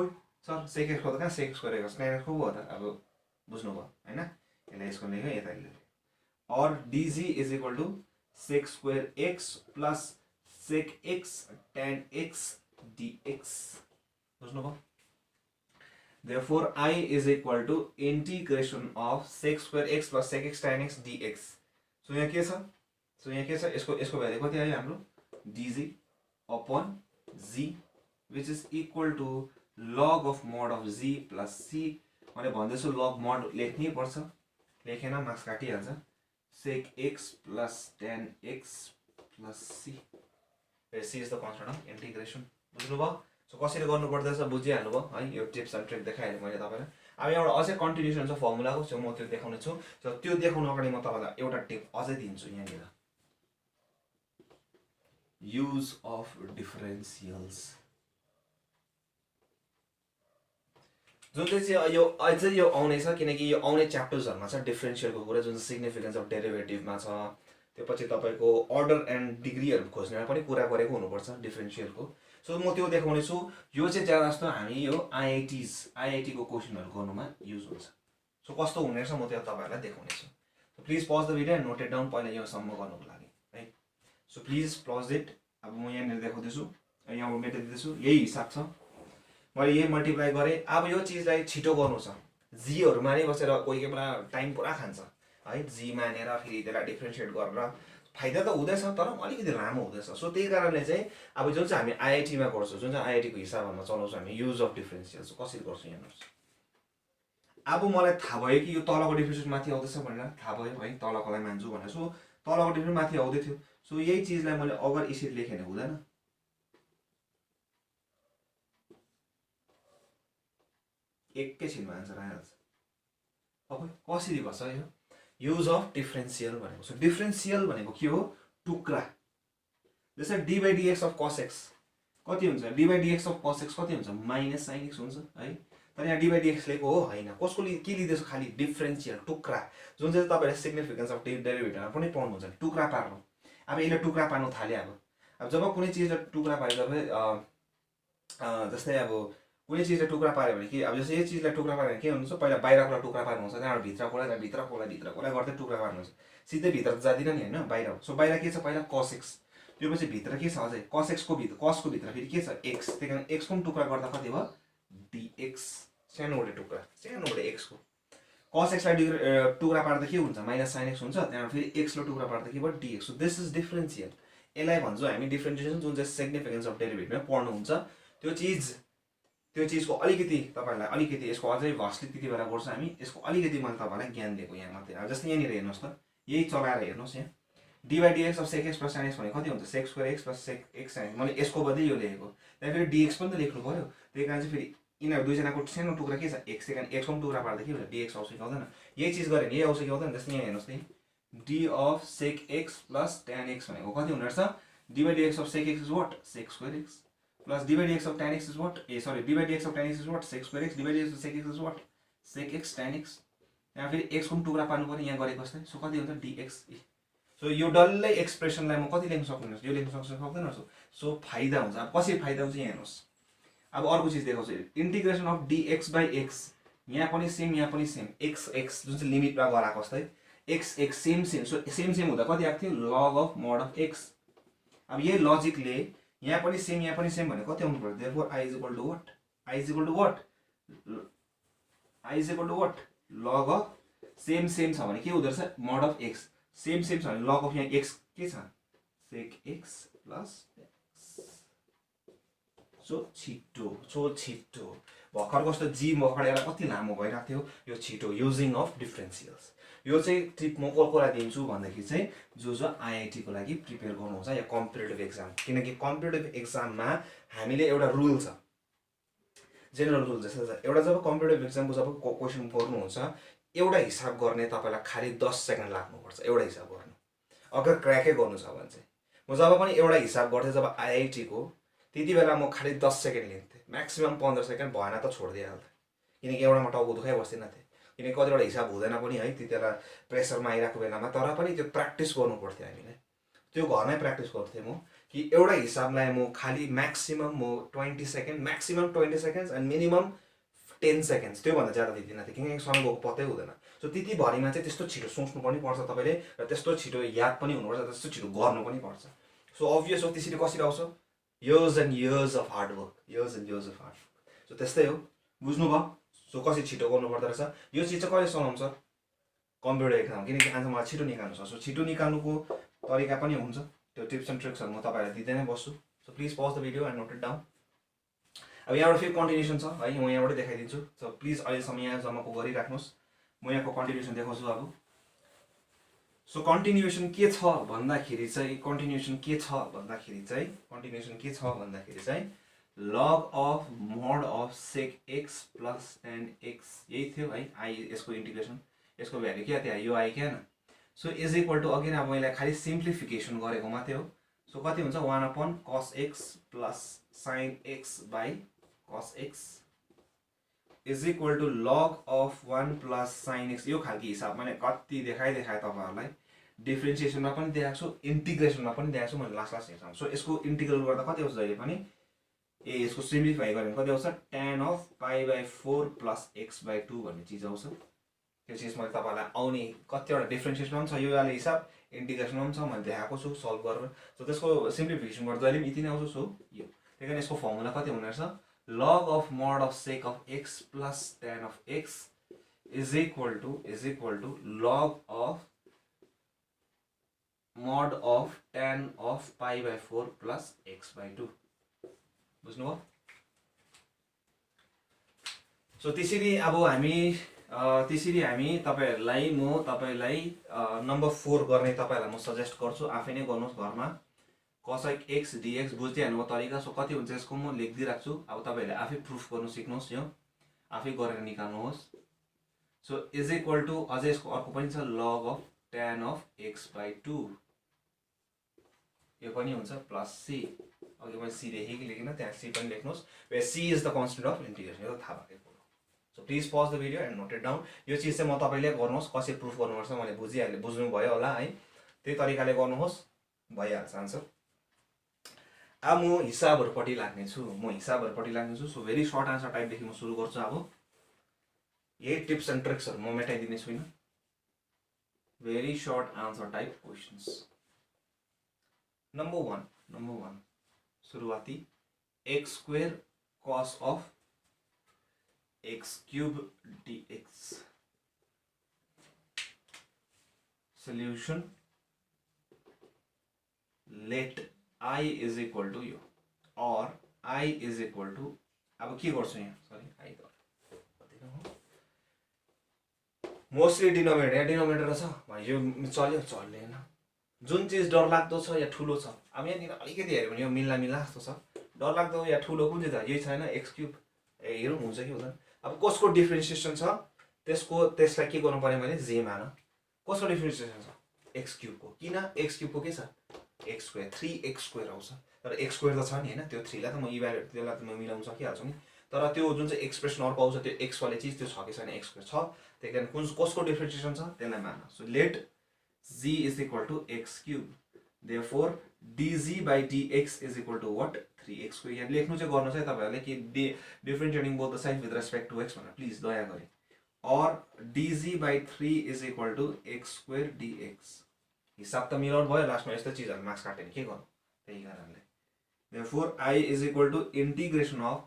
सर sec x को त कहाँ sec square x tan x को हो त अब बुझ्नु भयो हैन यसलाई यसको लेख्यो यता लेख्यो और dg is equal to sec square x plus sec x tan x dx बुझ्नु भयो. Therefore, I is equal to integration of sec square x plus sec x tan x dx. So यहाँ के छ? So यहाँ के छ? यसको value कति आयो हाम्रो? dg upon z which is equal to log of mod of z plus c. मैले भन्दैछु log mod लेख्नै पर्छ. लेखेन marks काटिहाल्छ. sec x plus tan x plus c. Where c is the constant of integration. बुझ्नु भयो? So कसरी गर्नु पर्दछ बुझिहाल्नु भयो है यो टिप्स एन्ड ट्रिक देखाएँ मैले तपाईलाई. अब एउटा अझै कन्टिन्युसन छ फर्मुलाको सो म त्यो देखाउने छु. सो त्यो देखाउन अगाडि म तपाईलाई एउटा टिप अझै दिन्छु यहाँनिर युज अफ डिफरेन्शियल्स जुन चाहिँ यो अझै यो आउने छ किनकि यो आउने च्याप्टर्सहरुमा छ डिफरेन्शियलको कुरा जुन चाहिँ सिग्निफिकेन्स अफ डेरिभेटिभमा छ त्यो पछि तपाईको अर्डर एन्ड डिग्रीहरु खोज्नेमा पनि कुरा गरेको हुनुपर्छ डिफरेन्शियलको. सो म त्यो देखाउने छु. यो चाहिँ ज्यादा जस्तो हामी यो आईआईटी को क्वेशनहरु गर्नुमा युज हुन्छ. सो कस्तो हुने रहेछ म त्यो तपाईहरुलाई देखाउने छु. So please pause the video and note it down पहिला यो सम्म गर्नुको लागि है. So please pause it. अब म यहाँ देखाउँदै छु यहाँ म मेटाइदिँदै छु यही हिसाब छ मैले यही मल्टिप्लाई गरे. अब यो चीजलाई छिटो गर्नु छ जी हरु माने बसेर कोही के बेला टाइम पुरा खान्छ है जी मानेर फेरि त्यसलाई डिफरेन्शिएट गरेर फाइदा त हुँदैछ तर अलिकति लामो हुँदैछ. सो त्यही कारणले चाहिँ अब जुन चाहिँ हामी आईआईटी मा गर्छौं जुन चाहिँ आईआईटी को हिसाबमा चलाउँछौं हामी युज अफ डिफरेन्शियल्स कसरी गर्छौं हेर्नुस्. अब मलाई थाहा भयो कि यो तलको डिफरेन्शियल माथि आउँदैछ भनेर थाहा भयो है तलकोलाई मान्छु भनेर. सो तलको डिफरेन्शियल माथि आउँदै थियो. सो यही चीजलाई मैले अगर यसरी लेखेन हुँदैन एकैछिनमा आन्सर आइहाल्छ. अब कसरी गर्छ यो युज अफ डिफरेन्सियल भनेको छ। डिफरेन्सियल भनेको के हो टुक्रा। जस्तै D by dx of cos x कति हुन्छ D by dx of cos x कति हुन्छ माइनस साइन एक्स हुन्छ है। तर यहाँ डी बाई डिएक्स लेखेको हो होइन कसको के लिँदैछ खालि डिफरेन्सियल टुक्रा जुन चाहिँ तपाईँले सिग्निफिकेन्स अफ डेरिभेटिभमा पनि पाउनुहुन्छ टुक्रा पार्नु। अब यसले टुक्रा पार्नु थाल्यो अब जब कुनै चिजलाई टुक्रा पार्यो जब जस्तै अब कुनै चिजलाई टुक्रा पार्यो भने कि अब जस्तै यो चिजलाई टुक्रा पार्यो भने के हुन्छ पहिला बाहिरकोलाई टुक्रा पार्नुहुन्छ त्यहाँबाट भित्रकोलाई गर्दै टुक्रा पार्नुहुन्छ सिधै भित्र त जाँदैन नि होइन बाहिर हो। सो बाहिर के छ पहिला कस एक्स त्यो पछि भित्र के छ अझै कस एक्सको भित्र कसको भित्र फेरि के छ एक्स त्यही कारण एक्सको पनि टुक्रा गर्दा कति भयो डिएक्स सानोबडे टुक्रा सानोबडे एक्सको कस एक्सलाई टुक्रा पार्दा के हुन्छ माइनस साइन एक्स हुन्छ त्यहाँबाट फेरि एक्सलाई टुक्रा पार्दा के भयो डिएक्स। This is differential. यसलाई भन्छौँ हामी डिफरेन्सिएसन जुन चाहिँ सिग्निफिकेन्स अफ डेरिभेटिभमा पढ्नुहुन्छ त्यो चिजको अलिकति तपाईँहरूलाई अलिकति यसको अझै भर्सली त्यति बेला गर्छ हामी यसको अलिकति मैले तपाईँलाई ज्ञान दिएको यहाँ मात्रै। अब जस्तै यहाँनिर हेर्नुहोस् त यही चलाएर हेर्नुहोस् यहाँ d by dx of sec x plus sine x भने कति हुन्छ sec square x plus sec x sine मैले यसको बदली यो लेखेको त्यहाँ फेरि डिएक्स पनि त लेख्नु पऱ्यो त्यही कारण चाहिँ फेरि यिनीहरू दुईजनाको सानो टुक्रा के छ एक्स त्यही कारण एक्सको पनि टुक्रा पार्दा के हुन्छ डिएक्स आउँछ कि आउँदैन यही चिज गऱ्यो भने यही आउँछ कि आउँदैन। जस्तै यहाँ हेर्नुहोस् त d of sec x plus tan x भनेको कति हुँदो रहेछ d by dx of sec x is what sec square x plus d by dx of tan x is what d by dx of tan x is what sec square x d by dx of sec x is what sec x tan x त्यहाँ फेरि एक्सको पनि टुक्रा पार्नु पर्ने यहाँ गरेको जस्तै। So कति हुन्छ डिएक्स। सो यो डल्लै एक्सप्रेसनलाई म कति लेख्न सक्नुहुन्छ यो लेख्न सक्दैन। सो फाइदा हुन्छ। अब कसरी फाइदा हुन्छ यहाँ हेर्नुहोस् अब अर्को चिज देखाउँछु integration of dx by x यहाँ पनि सेम एक्स एक्स जुन चाहिँ लिमिटमा गराएको जस्तै x x same so same हुँदा कति आएको थियो लग अफ मोड अफ एक्स। अब यही लजिकले यहाँ पनि सेम भने कति आउनु पर्यो therefore I is equal to what I is equal to what log of same छ भने के हुँदो रहेछ मोड अफ एक्स सेम छ भने लग अफ यहाँ एक्स के छ सेक एक्स प्लस सो छिटो भर्खर कस्तो जी पढेर कति लामो भइरहेको थियो यो छिटो युजिङ अफ डिफरेन्सियल्स। यो चाहिँ टिप म कसलाई दिन्छु भन्दाखेरि चाहिँ जो आइआइटीको लागि प्रिपेयर गर्नुहुन्छ या कम्पिटेटिभ एक्जाम किनकि कम्पिटेटिभ एक्जाममा हामीले एउटा रुल छ जेनरल रुल जस्तो एउटा जब कम्पिटेटिभ एक्जामको जब क्वेसन गर्नुहुन्छ एउटा हिसाब गर्ने तपाईँलाई खालि 10 सेकेन्ड लाग्नुपर्छ एउटा हिसाब गर्नु अगर क्र्याकै गर्नु छ भने चाहिँ। म जब पनि एउटा हिसाब गर्थेँ जब आइआइटीको त्यति बेला म खालि 10 सेकेन्ड लिन्थेँ म्याक्सिमम् 15 सेकेन्ड भएन त छोडिदिइहाल्थेँ किनकि एउटामा टाउको दुखाइ बस्दैन थिएँ किनकि कतिवटा हिसाब हुँदैन पनि है त्यति बेला प्रेसरमा आइरहेको बेलामा तर पनि त्यो प्र्याक्टिस गर्नु पर्थ्यो हामीले त्यो घरमै प्र्याक्टिस गर्थेँ म कि एउटा हिसाबलाई म खालि म्याक्सिमम् म 20 second maximum 20 seconds and minimum 10 seconds त्योभन्दा ज्यादा दिँदैन थियो किनकि सँगको पत्तै हुँदैन। सो त्यति भरिमा चाहिँ त्यस्तो छिटो सोच्नु पनि पर्छ तपाईँले र त्यस्तो छिटो याद पनि हुनुपर्छ त्यस्तो छिटो गर्नु पनि पर्छ। सो अभियस हो त्यसरी कसरी आउँछ years and years of hard work so त्यस्तै हो बुझ्नुभयो। सो कसरी छिटो गर्नु पर्दो रहेछ यो चिज चाहिँ कहिले सलाउँछ कम्प्युटर एक्जाम किनकि आन्सर मलाई छिटो निकाल्नु छ। सो छिटो निकाल्नुको तरिका पनि हुन्छ त्यो टिप्स एन्ड ट्रिक्सहरू म तपाईँहरूलाई दिँदै नै बस्छु। So please pause the video and note it down. अब यहाँबाट फेरि कन्टिन्युसन छ है म यहाँबाट देखाइदिन्छु। सो प्लिज अहिलेसम्म यहाँ जम्माको गरिराख्नुहोस् म यहाँको कन्टिन्युसन देखाउँछु। अब सो कन्टिन्युसन के छ भन्दाखेरि चाहिँ लग of mod of sec x plus ten x यही थियो है आई यसको इन्टिग्रेसन यसको भ्याल्यु क्या थियो यो आई क्या न। So is equal to again अब मैले खालि सिम्प्लिफिकेसन गरेको मात्रै हो। सो कति हुन्छ 1 cos x plus sine x by cos x is equal to log of 1 plus sine x. यो खालको हिसाब मैले कति देखाएँ तपाईँहरूलाई डिफ्रेन्सिएसनमा पनि देखाएको छु इन्टिग्रेसनमा पनि देखाएको छु मैले लास्ट हेर्छु। सो यसको इन्टिग्रल गर्दा कति आउँछ जहिले पनि यसको सिम्प्लिफाई गऱ्यो भने कति आउँछ tan अफ π/4 प्लस x/2 भन्ने चिज आउँछ। त्यो चिज मैले तपाईँलाई आउने कतिवटा डिफ्रेन्सिएसनमा पनि छ यो वाला हिसाब इन्टिग्रेसनमा पनि छ मैले देखाएको छु सल्भ गरेर। सो त्यसको सिम्प्लिफिकेसन गर्दा जहिले पनि यति नै आउँछ। सो यो त्यही कारण यसको फर्मुला कति हुने रहेछ log of mod of sec of x plus tan of x is equal to log of mod of tan of π/4 plus x/2 बुझ्नुभयो। सो त्यसरी अब हामी तपाईहरुलाई नम्बर 4 गर्ने तपाईहरुलाई म सजेस्ट गर्छु आफै नै गर्नुहोस् घरमा cosec x dx बुझ्दै हाल्नुको तरिका। सो कति हुन्छ यसको म लेख्दै राख्छु अब तपाईहरुले आफै प्रुफ गर्नु सिक्नुहोस् यो आफै गरेर निकाल्नुहोस्। सो इज इक्वल टु अझै यसको अर्को पनि छ log of tan of x/2 यो पनि हुन्छ प्लस सी अघि मैले सी लेखेँ कि लेखिन त्यहाँ सी पनि लेख्नुहोस् where c is the constant of integration यो थाहा भएकै कुरो so please pause the video and note it down यो चिज चाहिँ म तपाईँले गर्नुहोस् कसरी प्रुफ गर्नुपर्छ मैले बुझिहालेँ बुझ्नुभयो होला है त्यही तरिकाले गर्नुहोस् भइहाल्छ आन्सर अब म हिसाबहरूपट्टि लाग्नेछु सो भेरी सर्ट आन्सर टाइपदेखि म सुरु गर्छु अब यही टिप्स एन्ड ट्रिक्सहरू म मेटाइदिने छुइनँ very short answer type questions number one सुरुवाती x square cos of x cube dx solution let I is equal to यो or I is equal to अब के गर्छु यहाँ सरी I मोस्टली डिनोमिनेटर छ भाइ यो चल्यो चल्दैन जुन चीज डर लाग्दो छ या ठुलो छ अब यहाँनिर अलिकति हेऱ्यो भने यो मिल्ला जस्तो छ डर लाग्दो या ठुलो कुन चाहिँ छ यही छैन x क्यूब हेरौँ हुन्छ कि हुँदैन अब कसको डिफ्रेन्सिएसन छ त्यसलाई के गर्नु पर्यो भने जे मान कसको डिफ्रेन्सिएसन छ x क्यूब को किन x क्यूब को के छ x स्क्वायर 3x स्क्वायर आउँछ तर x स्क्वायर त छ नि हैन त्यो 3 लाई त म इभ्यालुएट त्यसलाई त म मिलाउन सकिहाल्छु नि तर त्यो जुन चाहिँ एक्सप्रेसन अर्को आउँछ त्यो x वाले चीज त्यो छ कि छैन x स्क्वायर छ त्यही कारण कुन कसको डिफ्रेन्सिएसन छ त्यसलाई मान so let g is equal to x cube therefore dg by dx is equal to what 3x square यहाँ लेख्नु चाहिँ गर्नु चाहिँ तपाईहरुले कि differentiating both the sides with respect to x भनेर प्लिज दया गरी or dg by 3 is equal to x square dx हिसाब त मिलाउनु भयो लास्टमा यस्तो चीजहरु मार्क्स काट्यो के गर्नु त्यही कारणले therefore I is equal to integration of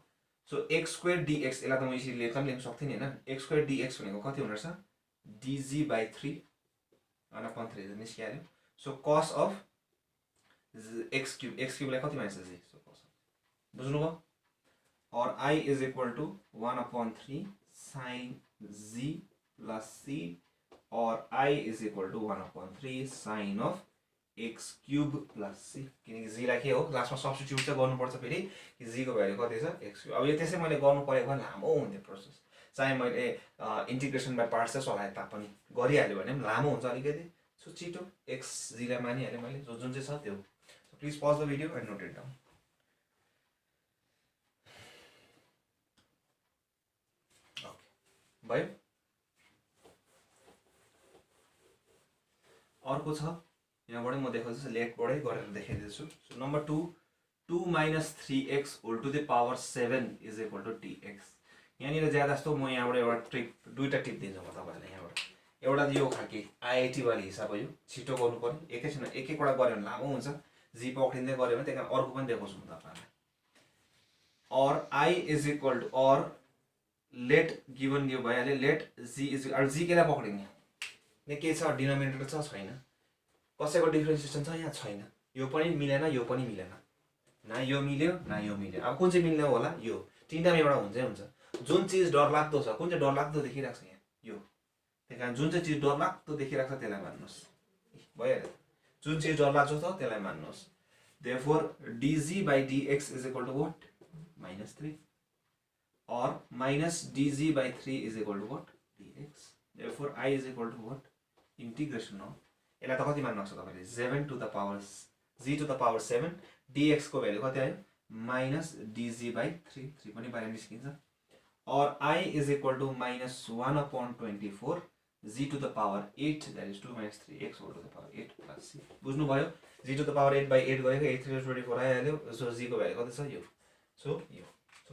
so x square dx यसलाई त म यसरी लेख्न सक्थे नि हैन x square dx भनेको कति हुने रहेछ dg by 3 upon 3 निस्किहाल्यो so cos of x cube लाई कति मान्छ जी सो cos बुझ्नुभयो और I is equal to 1 upon 3 sin g plus c or I is equal to 1 upon 3 sin of x cube plus c किनकि g लाई के हो लास्टमा सब्स्टिट्युट चाहिँ गर्नुपर्छ फेरि कि g को भ्यालु कति छ x cube अब यो त्यसै मैले गर्नु परेको लामो हुन्थ्यो प्रोसेस चाहे मैले इन्टिग्रेसन बाइ पार्ट्स चाहिँ चलाए तापनि गरिहाल्यो भने पनि लामो हुन्छ अलिकति सो छिटो x g लाई मानिहालेँ मैले जुन चाहिँ छ त्यो so please pause the video and note it down okay भयो अर्को छ यहाँबाट म देखाउँछु लेटबाटै गरेर देखाइदिन्छु so number 2 2 minus 3x whole to the power 7 is equal to dx यहाँनिर ज्यादा जस्तो म यहाँबाट एउटा दुईटा टिप दिन्छु म तपाईहरुलाई यहाँबाट एउटा यो खालके आईआईटी वाली हिसाब हो यो छिटो गर्नु पर्यो एकैछिन एक एकवटा गर्यो भने लामो हुन्छ जी पक्रिँदै गर्यो भने त्यही कारण अर्को पनि देखाउँछु म तपाईहरुलाई or I is equal to or let given यो भइहाल्यो let g is or g केलाई पक्रिने यहाँ के छ डिनोमिनेटर छ छैन कसैको डिफरेन्सिएसन छ यहाँ छैन यो पनि मिलेन यो पनि मिलेन न यो मिल्यो न यो मिल्यो अब कुन चाहिँ मिल्ने होला यो तीनटामा एउटा हुन्छै हुन्छ जुन चीज डर लाग्दो छ कुन चाहिँ डर लाग्दो देखिरहेको छ यहाँ यो त्यही कारण जुन चाहिँ चीज डर लाग्दो देखिरहेको छ त्यसलाई मान्नुस् भइहाल्यो जुन चीज डर लाग्दो छ त्यसलाई मान्नुस् therefore dg by dx is equal to what -3 or minus dg by 3 is equal to what dx therefore I is equal to what integration of यसलाई त कति मान्नु सक्छ तपाईले 7 to the power g to the power 7 dx को value कति आयो minus dg by 3 3 पनि बाहिर निस्किन्छ or I is equal to -1 upon 24 g to the power 8 that is 2 minus 3x whole to the power 8 plus c बुझ्नु भयो g to the power 8 by 8 गरेको 8 3 24 आइहाल्यो सो g को भ्यालु कति छ यो सो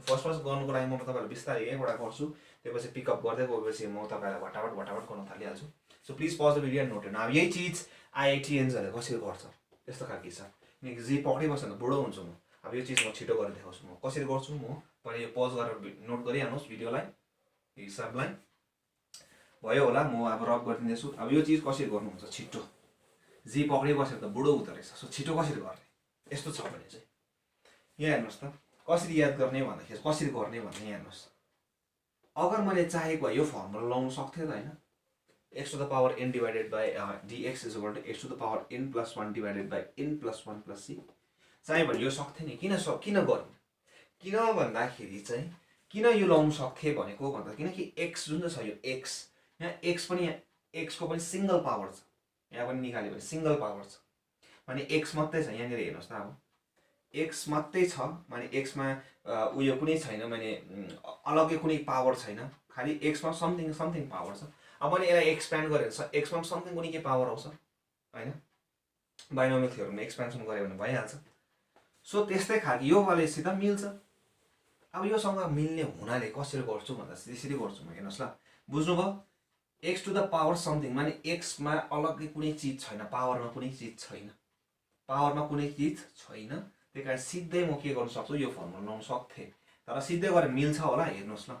फर्स्ट गर्नुको लागि म तपाईहरुलाई बिस्तारै एकवटा गर्छु त्यसपछि पिकअप गर्दै गएपछि म तपाईहरुलाई भटाभट गर्न थालिहाल्छु so please pause the video and note अब यही चीज आईआईटीएन्स हरुले कसरी गर्छ त्यस्तो खालको छ किनकि जी पक्रिबस्छ भने बुढो हुन्छु म अब यो चीज म छिटो गरेर देखाउँछु म कसरी गर्छु म पहिले यो पज गरेर नोट गरिहाल्नुस् भिडियोलाई हिसाबलाई भयो होला म अब रब गरिदिन्छु अब यो चीज कसरी गर्नुहुन्छ छिटो जी पक्रिबस्यो त बुढो हुँदो रहेछ सो छिटो कसरी गर्ने यस्तो छ भने चाहिँ यहाँ हेर्नुस् त कसरी याद गर्ने भन्दाखेरि कसरी गर्ने भन्ने यहाँ हेर्नुस् अगर मैले चाहेको यो फर्मुला लाउन सक्थे त हैन x to the power n divided by dx is equal to x to the power n plus 1 divided by n plus 1 plus c चाहे भने यो सक्थे नि किन गर्ने किन भन्दाखेरि चाहिँ किन यो लाउन सक्थे भनेको भन्दा किनकि x जुन छ यो x यहाँ एक्स पनि एक्सको पनि सिंगल पावर छ, यहाँ पनि निकाल्यो भने सिंगल पावर छ भने एक्स मात्रै छ। यहाँनिर हेर्नुहोस् त अब एक्स मात्रै छ भने एक्समा उयो कुनै छैन, माने अलग्गै कुनै पावर छैन, खालि एक्समा समथिङ समथिङ पावर छ। अब मैले यसलाई एक्सप्यान्ड गरेर छ एक्समा समथिङ कुनै के पावर आउँछ हैन, बाइनोमियल थ्योरममा एक्सपेन्सन गऱ्यो भने भइहाल्छ। सो त्यस्तै खालको यो वालेसित मिल्छ। अब योसँग मिल्ने हुनाले कसरी गर्छु भन्दा त्यसरी गर्छु म, हेर्नुहोस् ल, बुझ्नुभयो? X to the power something माने एक्समा अलग्गै कुनै चिज छैन, पावरमा कुनै चिज छैन, पावरमा कुनै चिज छैन, त्यही कारण सिधै म के गर्न सक्छु, यो फर्मुला लगाउन सक्थेँ, तर सिधै गरेर मिल्छ होला। हेर्नुहोस् ल,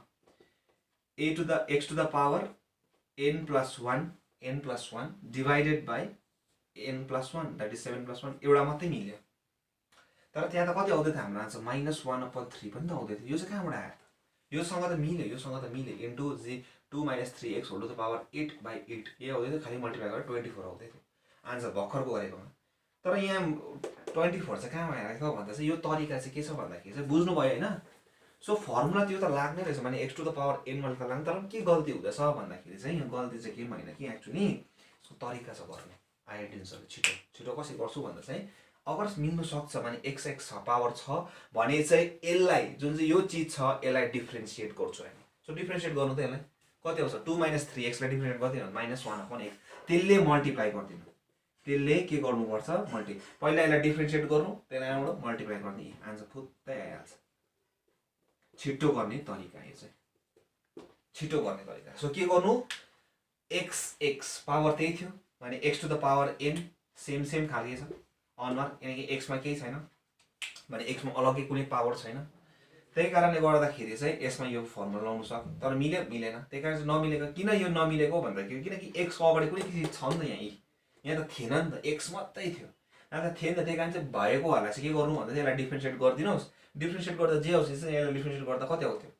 a to the x to the power n plus 1 divided by n plus 1 that is 7 plus 1, एउटा मात्रै मिल्यो। तर त्यहाँ त कति आउँदै थियो हाम्रो आन्सर, -1/3 पनि त आउँदै थियो। यो चाहिँ कहाँबाट आयो त? योसँग त मिल्यो, योसँग त मिल्यो, into g 2 - 3x whole to the power 8/8 ये आउँदै थियो, खालि मल्टिप्लाई गरेर 24 आउँदै थियो आन्सर भर्खरको गरेकोमा। तर यहाँ 24 चाहिँ कहाँबाट आएको छ भन्दा चाहिँ यो तरिका चाहिँ के छ भन्दाखेरि चाहिँ बुझ्नुभयो होइन। सो फर्मुला त्यो त लाग्नै रहेछ, माने x to the power n multiply लाग्ने। तर के गल्ती हुँदैछ भन्दाखेरि चाहिँ यो गल्ती चाहिँ केही होइन कि एक्चुअली यसको तरिका छ गर्ने। आइडिन्सहरू छिटो छिटो कसरी गर्छु भन्दा चाहिँ अगर मिल्नु सक्छ भने एक्स एक्स छ पावर छ भने चाहिँ यसलाई जुन चाहिँ यो चिज छ यसलाई डिफ्रेन्सिएट गर्छु हामी। सो डिफ्रेन्सिएट गर्नु त यसलाई कति आउँछ, 2 - 3x लाई डिफ्रेन्सिएट गरिदिनु -1/x, त्यसले मल्टिप्लाई गरिदिनु, त्यसले के गर्नुपर्छ पहिला यसलाई डिफ्रेन्सिएट गर्नु, त्यसलाई यहाँबाट मल्टिप्लाई गर्ने, आन्सर फुत्तै आइहाल्छ। छिटो गर्ने तरिका यो चाहिँ, छिटो गर्ने तरिका। सो के गर्नु, एक्स एक्स पावर त्यही थियो भने x to the power n same same खालके छ अनुहार, किनकि एक्समा केही छैन भने एक्समा अलग्गै कुनै पावर छैन। त्यही कारणले गर्दाखेरि चाहिँ यसमा यो फर्मुला लगाउनु सक्यो, तर मिल्यो मिलेन। त्यही कारण चाहिँ नमिलेको, किन यो नमिलेको भन्दाखेरि किनकि एक्सको अगाडि कुनै चिज छ नि त, यहाँ त थिएन नि त, एक्स मात्रै थियो, यहाँ त थिएन। त्यही कारण चाहिँ भएको होला चाहिँ के गर्नु भन्दा चाहिँ यसलाई डिफ्रेन्सिएट गरिदिनुहोस्। डिफ्रेन्सिएट गर्दा जे आउँछ यसलाई डिफ्रेन्सिएट गर्दा कति आउँथ्यो,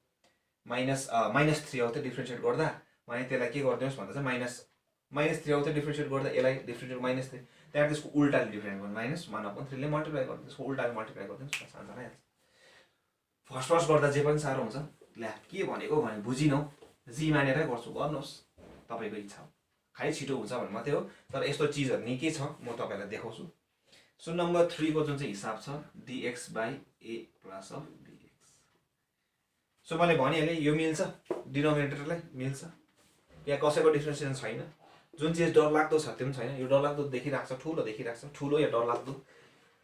-3 आउँथ्यो डिफ्रेन्सिएट गर्दा, भने त्यसलाई के गरिदिनुहोस् भन्दा चाहिँ -3 आउँथ्यो डिफ्रेन्सिएट गर्दा, यसलाई डिफ्रेन्सिएट -3, त्यहाँबाट त्यसको उल्टाले डिफ्रेन्सिएट गर्नु -1/3 ले मल्टिप्लाई गर्नु, त्यसको उल्टाले मल्टिप्लाई गरिदिनुहोस्, बस आन्सर आइहाल्छ। फर्स्ट गर्दा जे पनि साह्रो हुन्छ, ल्या के भनेको भने बुझिनौ, जी मानेरै गर्छु, गर्नुहोस् तपाईँको इच्छा हो, खालि छिटो हुन्छ भन्ने मात्रै हो। तर यस्तो चिजहरू निकै छ, म तपाईँलाई देखाउँछु। सो नम्बर 3 को जुन चाहिँ हिसाब छ dx/a plus of bx। So मैले भनिहालेँ यो मिल्छ, डिनोमिनेटरलाई मिल्छ, यहाँ कसैको डिफ्रेन्सिएसन छैन, जुन चिज डरलाग्दो छ त्यो पनि छैन। यो डरलाग्दो देखिरहेको छ, ठुलो देखिरहेको छ, ठुलो या डरलाग्दो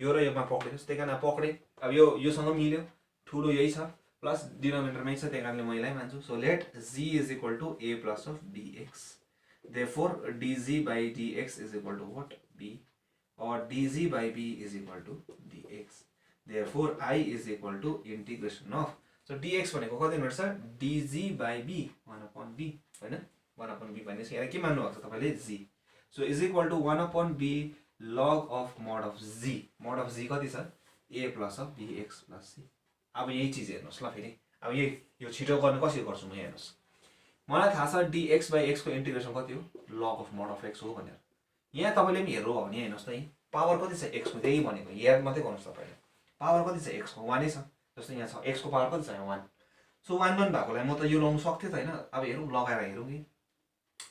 यो र योमा पक्रिनुहोस्, त्यही कारण पक्रेँ। अब योसँग मिल्यो, ठुलो यही छ, प्लस डिनोमिनेटरमै छ, त्यही कारणले म यसलाई मान्छु। So let g = a plus of bx, therefore dg/dx = what, b, or dg/b = dx, therefore I = integration of, so dx भनेको कति हुनुपर्छ, dg/b 1/b हैन, 1/b भनेपछि यहाँ के मान्नु भएको छ तपाईले, g, so = 1/b log of mod of g, mod of g कति छ, a plus of bx plus c। अब यही चिज हेर्नुहोस् ल, फेरि अब यो छिटो गर्ने कसरी गर्छु म, हेर्नुहोस्, मलाई थाहा छ dx/x को इन्टिग्रेसन कति हो, log of mod of x हो भनेर। यहाँ तपाईँले पनि हेर्नु हो भने हेर्नुहोस् त, यही पावर कति छ x को, त्यही भनेको याद मात्रै गर्नुहोस् तपाईँले, पावर कति छ x को, 1 नै छ, जस्तो यहाँ छ x को पावर कति छ, यहाँ 1। सो 1 भएकोलाई म त यो लाउनु सक्थेँ त होइन। अब हेरौँ, लगाएर हेरौँ कि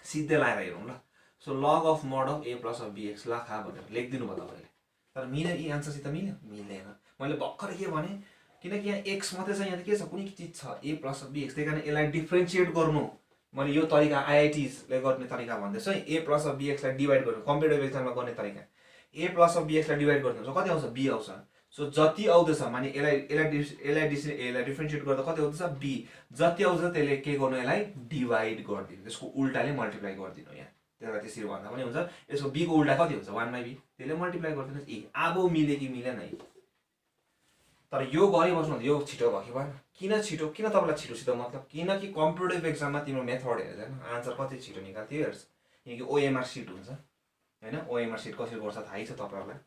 सिधै लगाएर हेरौँ ल। So log of mod of a plus of bx लाखा भनेर लेखिदिनु भयो तपाईँले, तर मिल्यो यी आन्सरसित मिल्यो, मिल्दैन। मैले भर्खर के भने, किनकि यहाँ x मात्रै छ, यहाँ त के छ, कुनै चिज छ a प्लस अफ bx, त्यही कारण यसलाई डिफ्रेन्सिएट गर्नु, मैले यो तरिका आइआइटीले गर्ने तरिका भन्दैछु है, a प्लस अफ bx लाई डिभाइड गर्नु, कम्प्युटर एक्जाममा गर्ने तरिका, a प्लस अफ bx लाई डिभाइड गरिदिनु, कति आउँछ, b आउँछ। सो जति आउँदैछ माने यसलाई डिफ्रेन्सिएट गर्दा कति आउँदैछ, b, जति आउँछ त्यसले के गर्नु, यसलाई डिभाइड गरिदिनु, त्यसको उल्टाले मल्टिप्लाई गरिदिनु। यहाँ त्यसलाई त्यसरी भन्दा पनि हुन्छ, यसको b को उल्टा कति हुन्छ, 1/b, त्यसले मल्टिप्लाई गरिदिनुहोस्। ए अब मिल्यो कि मिलेन है, तर यो गरिबस्नु, यो छिटो भयो कि भएन, किन छिटो, किन तपाईँलाई छिटो मतलब, किनकि कम्पिटेटिभ एक्जाममा तिम्रो मेथड हेरेर आन्सर कति छिटो निकाल्थ्यो हेर्छ, किनकि ओएमआर सिट हुन्छ होइन, ओएमआर सिट कसरी गर्छ थाहै छ तपाईँहरूलाई।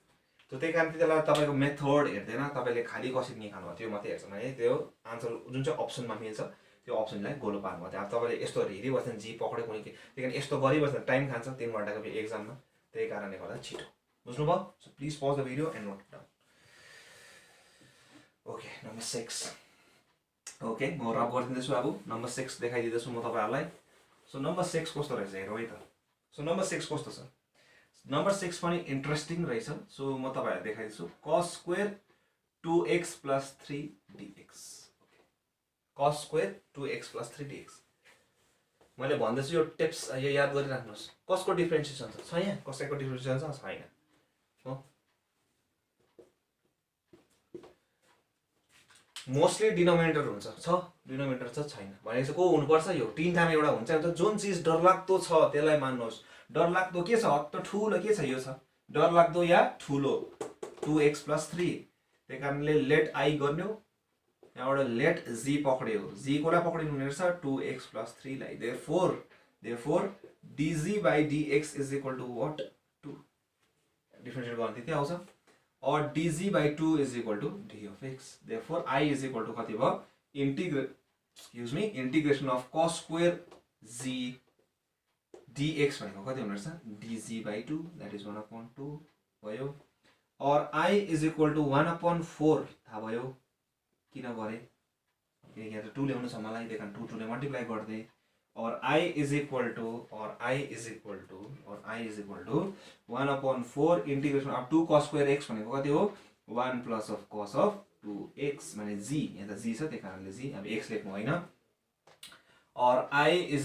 त्यो त्यही कारण त्यसलाई तपाईँको मेथड हेर्दैन, तपाईँले खालि कसरी निकाल्नु भयो त्यो मात्रै हेर्छ भने त्यो आन्सर जुन चाहिँ अप्सनमा मिल्छ त्यो अप्सनलाई गोलो पार्नु भयो। अब तपाईँले यस्तो हेरिबस्छ जी पक्रे कुनै के, त्यही कारण यस्तो गरिबस्छ टाइम खान्छ 3 घन्टाको एक्जाममा, त्यही कारणले गर्दा छिटो। बुझ्नुभयो? So please pause the video and note down. Okay, number 6। Okay, म रब गरिदिँदैछु, अब नम्बर 6 देखाइदिँदैछु म तपाईँहरूलाई। सो नम्बर 6 कस्तो रहेछ हेरौँ है त। सो नम्बर 6 कस्तो छ, नम्बर 6 पनि इन्ट्रेस्टिङ रहेछ। सो म तपाईँहरूलाई देखाइदिन्छु। cos square 2x + 3 dx, cos square 2x + 3 dx। मैले भन्दैछु यो टिप्स यो याद गरिराख्नुहोस्। कसको डिफ्रेन्सिएसन छ यहाँ, कसैको डिफ्रेन्सिएसन छैन हो। मोस्टली डिनोमिनेटर हुन्छ, डिनोमिनेटर छैन भनेपछि को हुनुपर्छ, यो तीनटामा एउटा हुन्छ। जुन चिज डरलाग्दो छ त्यसलाई मान्नुहोस्। डरलाग्दो के छ, अत्त ठुलो के छ, यो छ डरलाग्दो या ठुलो 2x + 3। त्यही कारणले लेट आई गर्नु, यहाँबाट लेट जी पक्रियो, जी कोलाई पक्रिनु हुने रहेछ 2x + 3 लाई। देयरफोर dg/dx = what, 2 डिफरेन्सिएट गर्ने त्यति आउँछ, or dg/2 = d of x। therefore I = कति भयो, integration of cos square g dx भनेको कति हुने रहेछ, dg/2 that is 1/2 भयो। और I = 1/4 थाहा भयो किन गरे, किनकि यहाँ 2 ल्याउनु छ मलाई, त्यही कारण 2 ले मल्टिप्लाई गर्दै। और I = 1/4 integration of 2 cos square x भनेको कति हो, 1 + cos 2x माने g, यहाँ त g छ त्यही कारणले g, अब x लेख्नु होइन। और I =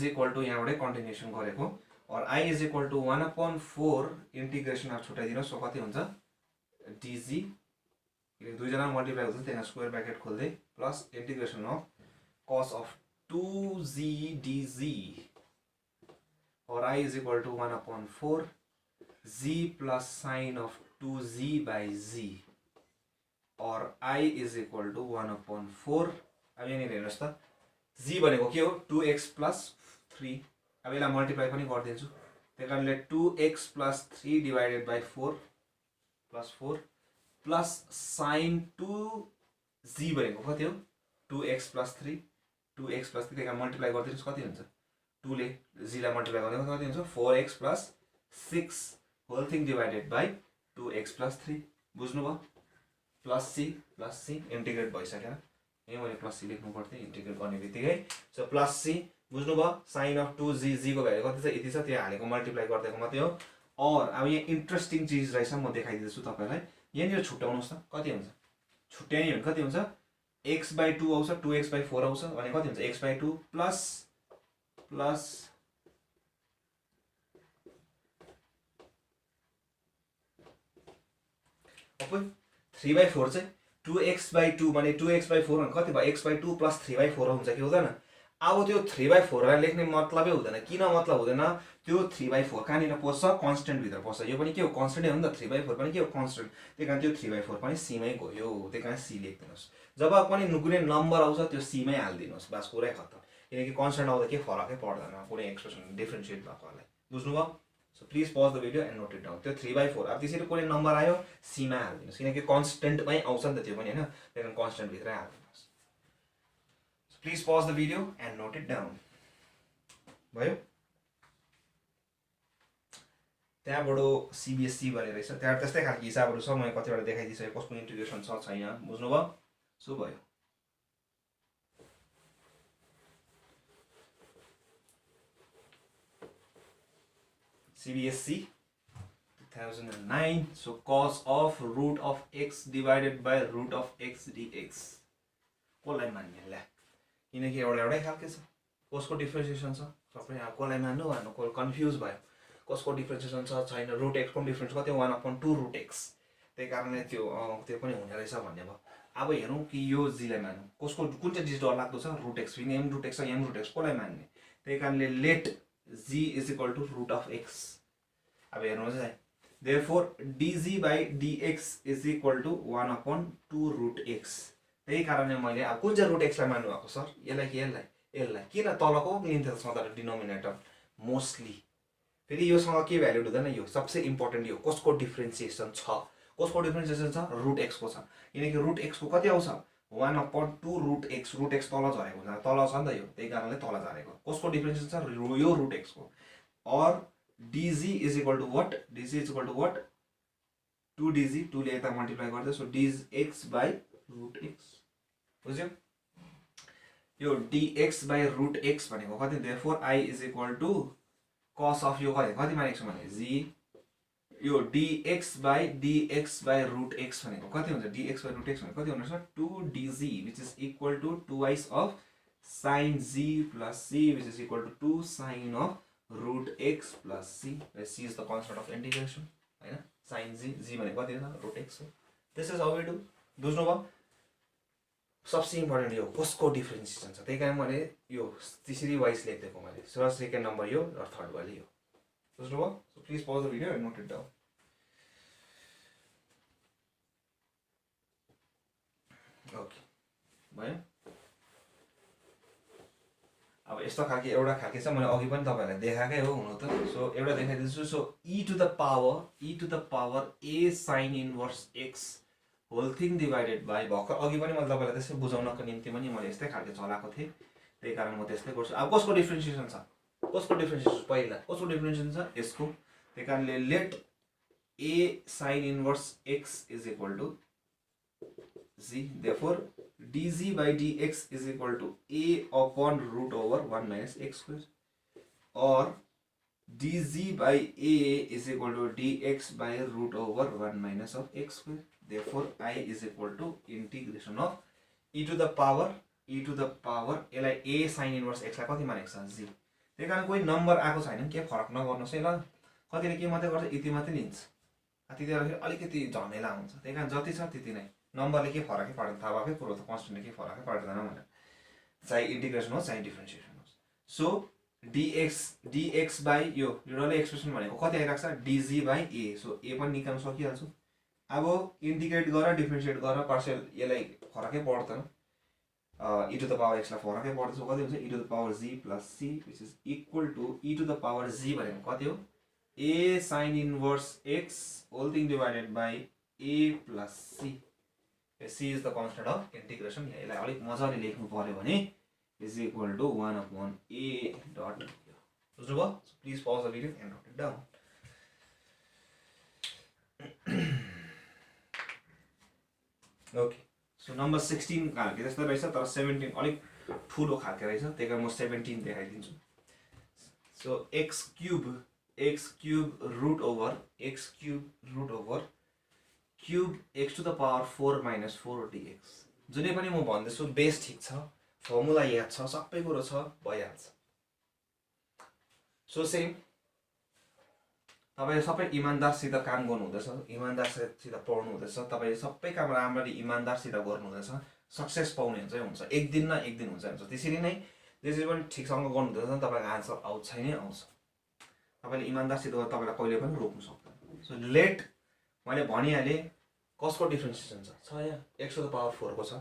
यहाँबाट कन्टिन्युएसन गरेको, और I = 1/4 इंटीग्रेशन अफ छुटाइदिनु, सो कति हुन्छ dg, दुईजना मल्टिप्लाई हुन्छ त्यहाँ स्क्वायर ब्रैकेट खोल्दै, plus integration of cos 2g dg, और I = 1/4 g plus sin of 2g/g, और I = 1/4। अब यहाँनिर हेर्नुहोस् त, g भनेको के हो, 2x + 3। अब यसलाई मल्टिप्लाई पनि गरिदिन्छु, त्यही कारणले 2x + 3 / 4 + 4 प्लस sin 2g भनेको कति हो, 2x + 3, 2x + 3 त्यही मल्टिप्लाई गरिदिनुहोस्, कति हुन्छ, 2 ले g लाई मल्टिप्लाई गर्दा कति हुन्छ, 4x + 6 whole thing divided by 2x + 3। बुझ्नुभयो, प्लस सी इन्टिग्रेट भइसक्यो, यही मैले प्लस सी लेख्नु पर्थ्यो इन्टिग्रेट गर्ने बित्तिकै। सो प्लस सी बुझ्नुभयो, साइन अफ 2g, g को भ्यालु कति छ, यति छ, त्यो हालेको मल्टिप्लाई गरिदिएको मात्रै हो। और अब यहाँ इन्ट्रेस्टिङ चिज रहेछ, म देखाइदिन्छु तपाईँलाई। यहाँनिर छुट्याउनुहोस् त कति हुन्छ, छुट्याइयो भने कति हुन्छ, x/2 आउँछ, 2x/4 आउँछ भने कति हुन्छ, x/2 प्लस 3/4 चाहिँ 2x/2 माने 2x/4 भने कति भयो, x/2 + 3/4 हुन्छ कि हुँदैन। अब त्यो 3/4 लाई लेख्ने मतलबै हुँदैन, किन मतलब हुँदैन, त्यो 3/4 कहाँनिर पस्छ, कन्स्टेन्ट भित्र पस्छ। यो पनि के हो, कन्स्टेन्टै हो नि त, 3/4 पनि के हो, कन्स्टेन्ट, त्यही कारण त्यो 3/4 पनि c मै गयो, त्यही कारण c लेख्दिनुहोस्। जब पनि कुनै नम्बर आउँछ त्यो c मै हाल्दिनुहोस्, बस कुरै खत्तम, किनकि कन्स्टेन्ट आउँदा के फरकै पर्दैन कुनै एक्सप्रेसन डिफरेन्शिएट भएकोलाई। बुझ्नुभयो। So please pause the video and note it down. त्यो 3/4 अब त्यसरी कुनै नम्बर आयो c मा हाल्दिनुहोस्, किनकि कन्स्टेन्टमै आउँछ नि त त्यो पनि हैन, त्यही कारण कन्स्टेन्ट भित्रै हाल्दिनुहोस्। So please pause the video and note it down. भयो, त्यहाँबाट सीबीएसई भन्ने रहेछ, त्यहाँ त्यस्तै खालको हिसाबहरू छ, मैले कतिवटा देखाइदिइसकेँ कसको इन्टिग्रेसन छ छैन। बुझ्नुभयो। सो भयो, CBSE 2009। so cos of √x divided by √x dx कसलाई मान्ने ल, किनकि एउटै खालको छ, कसको डिफरेन्सिएसन छ सबै, कसलाई मान्नु भन्नु, को कन्फ्युज भयो, कसको डिफरेन्सिएसन छ छैन, √x को डिफरेन्स कति, 1/2 √x, त्यही कारणले त्यो पनि हुने रहेछ भन्ने भयो। अब हेरौँ कि यो g लाई मानौँ, कसको कुन चाहिँ डिजिट डर लाग्दो छ, √x, फेरि m√x छ, m√x कसलाई मान्ने, त्यही कारणले लेट g = √x। अब हेर्नुहोस् है, therefore dg/dx = 1/2 √x। त्यही कारणले मैले अब कुन चाहिँ √x लाई मान्नु भएको सर, यसलाई कि यसलाई किन तलको लिन्थ्यो सधैँ डिनोमिनेटर मोस्टली, फेरि योसँग के भ्यालु हुँदैन, यो सबसे इम्पोर्टेन्ट, यो कसको डिफरेन्सिएसन छ, कसको डिफरेन्सिएसन छ, √x को छ, किनकि √x को कति आउँछ, 1/2 √x, √x तल झरेको हुन्छ, तल छ नि त यो, त्यही कारणले तल झरेको, कसको डिफरेन्सिएसन छ, यो √x को। और dg = what, dg = what, 2dg, 2 ले यता मल्टिप्लाई गर्दै, सो dx/√x। बुझ्यो, यो dx बाई रुट एक्स भनेको कति therefore I is equal to cos of यो कति मानेको छु भने जी यो dx बाई रुट एक्स भनेको कति हुन्छ dx बाई रुट एक्स भनेको कति हुँदछ 2dz which is equal to twice of sin g plus c which is equal to 2 sin of root x plus c c is the constant of integration हैन sin g भनेको कति हो root x हो this is how we do बुझ्नुभयो सबसे important यो कसको differentiation छ त्यही कारण मैले यो त्यसरी वाइज लेखिदिएको मैले सेकेन्ड नम्बर यो र थर्ड वाली यो बुझ्नुभयो so please pause the video and note it down okay भयो अब यस्तो खालके एउटा खालके छ मैले अघि पनि तपाईहरुलाई देखाएकै हो हुन त सो एउटा देखाइदिन्छु so e to the power a sin inverse x whole thing divided by भर्खर अघि पनि मैले तपाईलाई त्यसै बुझाउनको निम्ति पनि मैले यस्तै खालके चलाएको थिएँ त्यही कारण म त्यस्तै गर्छु अब कसको डिफ्रेन्सिएसन छ कसको डिफ्रेन्सिएसन पहिला कसको डिफ्रेन्सिएसन छ यसको त्यही कारणले let a sin inverse x is equal to z therefore dz by dx is equal to a upon root over 1 minus x square or dz by a is equal to dx by root over 1 minus of x square. Therefore I is equal to integration of e to the power यसलाई a sin inverse x लाई कति मानेको छ z त्यही कारण कोही number आएको छैन के फरक नगर्नुस् है ल कतिले के मात्रै गर्छ यति मात्रै लिन्छ त्यतिखेर अलिकति झमेला हुन्छ त्यही कारण जति छ त्यति नै नम्बरले के फरकै पार्दैन थाहा भएकै कुरो त कन्स्टेन्टले के फरकै पार्दैन भनेर चाहे इन्टिग्रेसन होस् चाहे डिफ्रेन्सिएसन होस् सो dx बाई यो डल्लै एक्सप्रेसन भनेको कति आइरहेको छ dz by a so a पनि निकाल्न सकिहाल्छु अब इन्टिग्रेट गर डिफ्रेन्सिएट गर पार्शियल यसलाई फरकै पर्दैन e to the power x लाई फरकै पर्छ सो कति हुन्छ e to the power z plus c which is equal to e to the power z भनेको कति हो a sin inverse x whole thing divided by a plus c c is the constant of integration यसलाई अलिक मजाले लेख्नु पर्यो भने is equal to 1 upon a dot बुझ्नुभयो so please pause the video and note it down okay so number 16 खालके जस्तो रहेछ तर 17 अलिक ठुलो खालके रहेछ त्यही कारण म 17 देखाइदिन्छु so x cube root over cube x to the power 4 minus 4 dx जुनै पनि म भन्दैछु बेस ठीक छ फर्मुला याद छ सबै कुरो छ भइहाल्छ सो सेम तपाईले सबै इमानदारसित काम गर्नु हुँदैछ इमानदारसित पढ्नु हुँदैछ तपाईले सबै काम राम्ररी इमानदारसित गर्नु हुँदैछ सक्सेस पाउने हुन्छ एक दिन न एक दिन हुन्छ त्यसरी नै जे पनि ठिकसँग गर्नु हुँदैछ तपाईको आन्सर आउँछ नै आउँछ तपाईले इमानदारसित तपाईलाई कहिले पनि रोक्नु सक्दैन सो लेट मैले भनिहाले कसको डिफ्रेन्सिएसन छ यहाँ x टु द पावर 4 को छ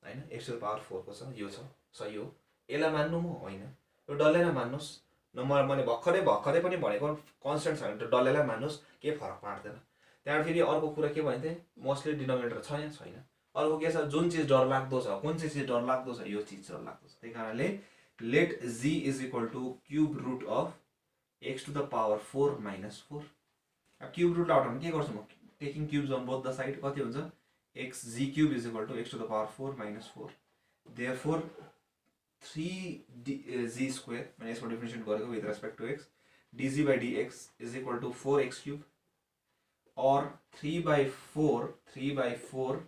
हैन x टु द पावर 4 को छ यो छ सही हो यसलाई मान्नु म होइन यो डल्लैलाई मान्नुस् नम्बर मैले भर्खरै पनि भनेको कन्स्टेन्ट छ भने त डल्लैलाई मान्नुस् के फरक पार्दैन त्यहाँ फेरि अर्को कुरा के भन्थे मोस्टली डिनोमिनेटर छ या छैन अर्को के छ जुन चीज डर लाग्दो छ कुन चाहिँ चीज डर लाग्दो छ यो चीज डर लाग्दो छ त्यही कारणले let z is equal to cube root of x to the power 4 minus 4 अब क्यूब रुट आउट भने के गर्छु म taking cubes on both the side कति हुन्छ x z cube is equal to x to the power 4 minus 4 therefore 3z square मैले यसको differentiate गरेको with respect to x dz by dx is equal to 4x cube or 3 by 4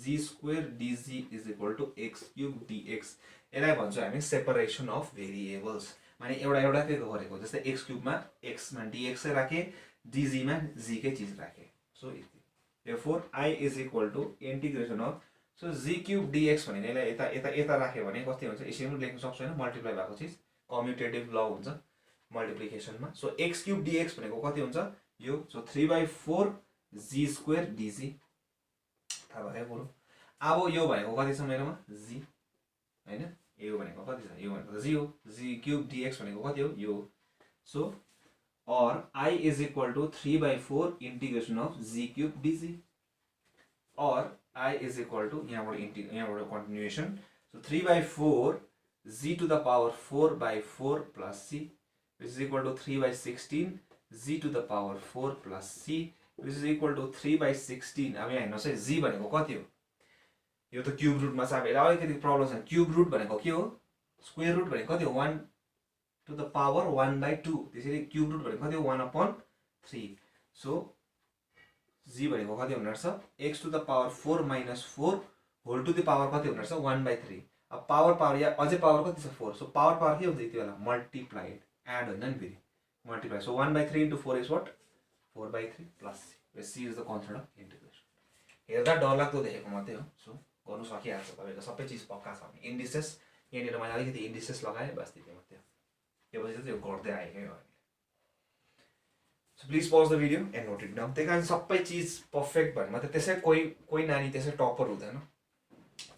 z square dz is equal to x cube dx यसलाई भन्छ हामी separation of variables माने एउटा के गरेको जस्तै x क्यूब मा x मा dx राखे dz मा z कै चीज राखे so therefore I is equal to integration of so z cube dx भने यसलाई यता राख्यो भने कति हुन्छ यसरी पनि लेख्न सक्छु हैन मल्टिप्लाई भएको चीज कम्युटेटिभ ल हुन्छ मल्टिप्लिकेसनमा सो x cube dx भनेको कति हुन्छ यो सो 3/4 z square dz थाहा भयो कुरो अब यो भनेको कति छ मेरोमा z हैन यो भनेको कति छ यो भनेको z हो z cube dx भनेको कति हो यो so or I is equal to 3/4 integration of z cube dz or I is equal to यहाँबाट continuation so 3/4 z to the power 4/4 plus c which is equal to 3/16 z to the power 4 plus c which is equal to 3/16 अब यहाँ हेर्नुस् है z भनेको कति हो यो त क्यूब रुटमा छ अब यसलाई अलिकति प्रब्लम छ क्यूब रुट भनेको के हो स्क्वायर रुट भनेको कति हो 1 to the power 1/2 त्यसैले क्युब रुट भनेको कति हो 1/3 सो g भनेको कति हुन रहेछ x to the power 4 minus 4 whole to the power कति हुन रहेछ 1/3 अब पावर या अझै पावर कति छ 4 सो पावर के हुन्छ यति बेला मल्टिप्लाइड एड होइन नि फेरि multiply so 1/3 into 4 is what 4/3 plus c c is the constant of integration हेर्दा डरलाग्दो देखेको मात्रै हो सो गर्नु सकिहाल्छ तपाईको सबै चीज पक्का छ भने इन्डिसेस यहाँनिर मैले अलिकति इन्डिसेस लगाएँ बस त्यति मात्रै हो त्यो पछि चाहिँ गर्दै आएकै हो so please pause the video and note it down त्यही कारण सबै चिज पर्फेक्ट भन्ने मात्रै त्यसै कोही नानी त्यसै टपर हुँदैन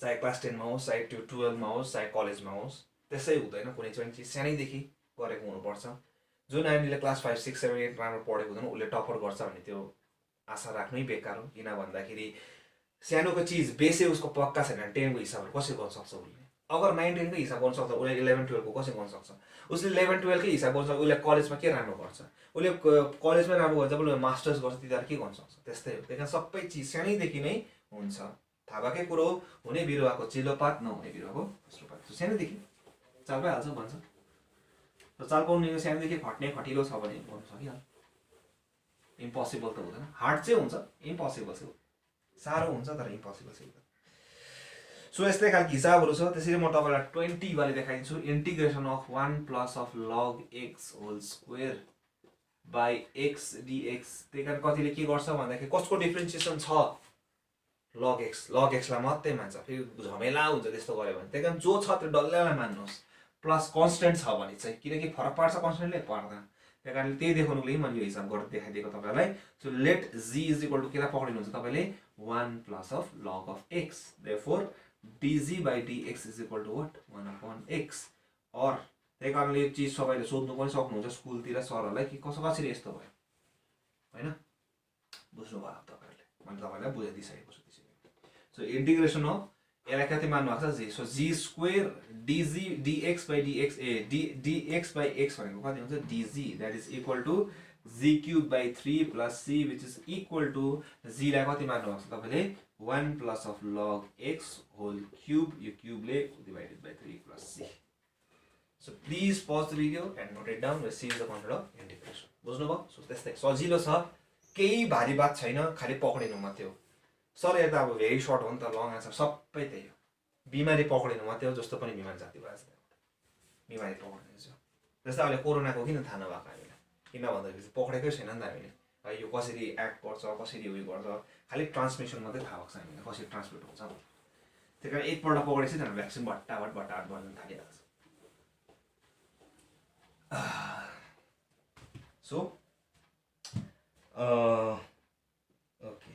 चाहे क्लास 10 मा होस् चाहे 12 मा होस् चाहे कलेजमा होस् त्यसै हुँदैन कुनै चाहिँ चिज सानैदेखि गरेको हुनुपर्छ जो नानीले क्लास 5 6 7 8 राम्रो पढेको हुँदैन उसले टपर गर्छ भन्ने त्यो आशा राख्नै बेकार हो किन भन्दाखेरि सानोको चिज बेसै उसको पक्का छैन 10 को हिसाबले कसरी गर्न सक्छ उसले अगर 9 10 को हिसाब गर्न सक्छ उसले 11 12 को कसरी गर्न सक्छ उसले 11 12 को हिसाब गर्न सक्छ उसले कलेजमा के राम्रो गर्छ उसले कलेजमा राम्रो गर्छ उसले मास्टर्स गर्छ त्यतिखेर के गर्न सक्छ त्यस्तै हो त्यही सबै चिज सानैदेखि नै हुन्छ थाहा भएकै कुरो हुने बिरुवाको चिलोपात नहुने बिरुवाको फस्लोपात सानैदेखि चाल पाइहाल्छ भन्छ र चाल पाउने सानैदेखि खट्ने खटिलो छ भने गर्नु सकिहाल्छ इम्पोसिबल त हुँदैन हार्ड चाहिँ हुन्छ इम्पोसिबल चाहिँ साह्रो हुन्छ तर इम्पोसिबल चाहिँ हुँदैन सो यस्तै खालको हिसाबहरू छ त्यसरी म तपाईँलाई 20 वाले देखाइदिन्छु integration of 1 plus of log x whole square by x dx त्यही कारण कतिले के गर्छ भन्दाखेरि कसको डिफ्रेन्सिएसन छ log x लाई मात्रै मान्छ फेरि झमेला हुन्छ त्यस्तो गर्यो भने त्यही कारण जो छ त्यो डल्लैलाई मान्नुहोस् प्लस कन्स्टेन्ट छ भने चाहिँ किनकि फरक पार्छ कन्स्टेन्टले पर्दैन त्यही कारणले त्यही देखाउनुको लागि मैले यो हिसाब गरेर देखाइदिएको तपाईँलाई so let g is equal to केलाई पक्रिनुहुन्छ तपाईँले 1 plus of log of x therefore dg by dx is equal to what 1/x और त्यही कारणले यो चीज सबैले सोध्नु पनि सक्नुहुन्छ स्कुलतिर सरहरुलाई कि कसरी यस्तो भयो हैन बुझ्नु भयो तपाईहरुले मैले तपाईलाई बुझाइदिसकेको छु त्यसैले सो इन्टिग्रेसन अफ यसलाई कति मान्नु भएको छ g so g square dg dx by dx dx by x भनेको कति हुन्छ dg that is equal to g cube by 3 plus c which is equal to g लाई कति मान्नु भएको छ तपाईले 1 plus of log x whole cube यो cube ले divided by 3 plus c so please pause the video and note it down where c is the constant of integration बुझ्नु भयो सो त्यस्तै सजिलो छ केही भारी बात छैन खाली पक्रिनु मात्रै हो सर यो त अब भेरी सर्ट हो नि त लङ आन्सर सबै त्यही हो बिमारी पक्रिनु मात्रै हो जस्तो पनि बिमारी जाति भएछ बिमारी पक्रिनु छ जस्तै अहिले कोरोनाको किन थाहा नभएको हामीलाई किन भन्दाखेरि पक्रेकै छैन नि त हामीले यो कसरी एक्ट गर्छ कसरी उयो गर्छ खाली ट्रान्समिसन मात्रै थाहा भएको छ हामीलाई कसरी ट्रान्समिट हुन्छ त्यही कारण एकपल्ट पक्रेपछि त भ्याक्सिन भट्टाभट बन्न थालिहाल्छ सो ओके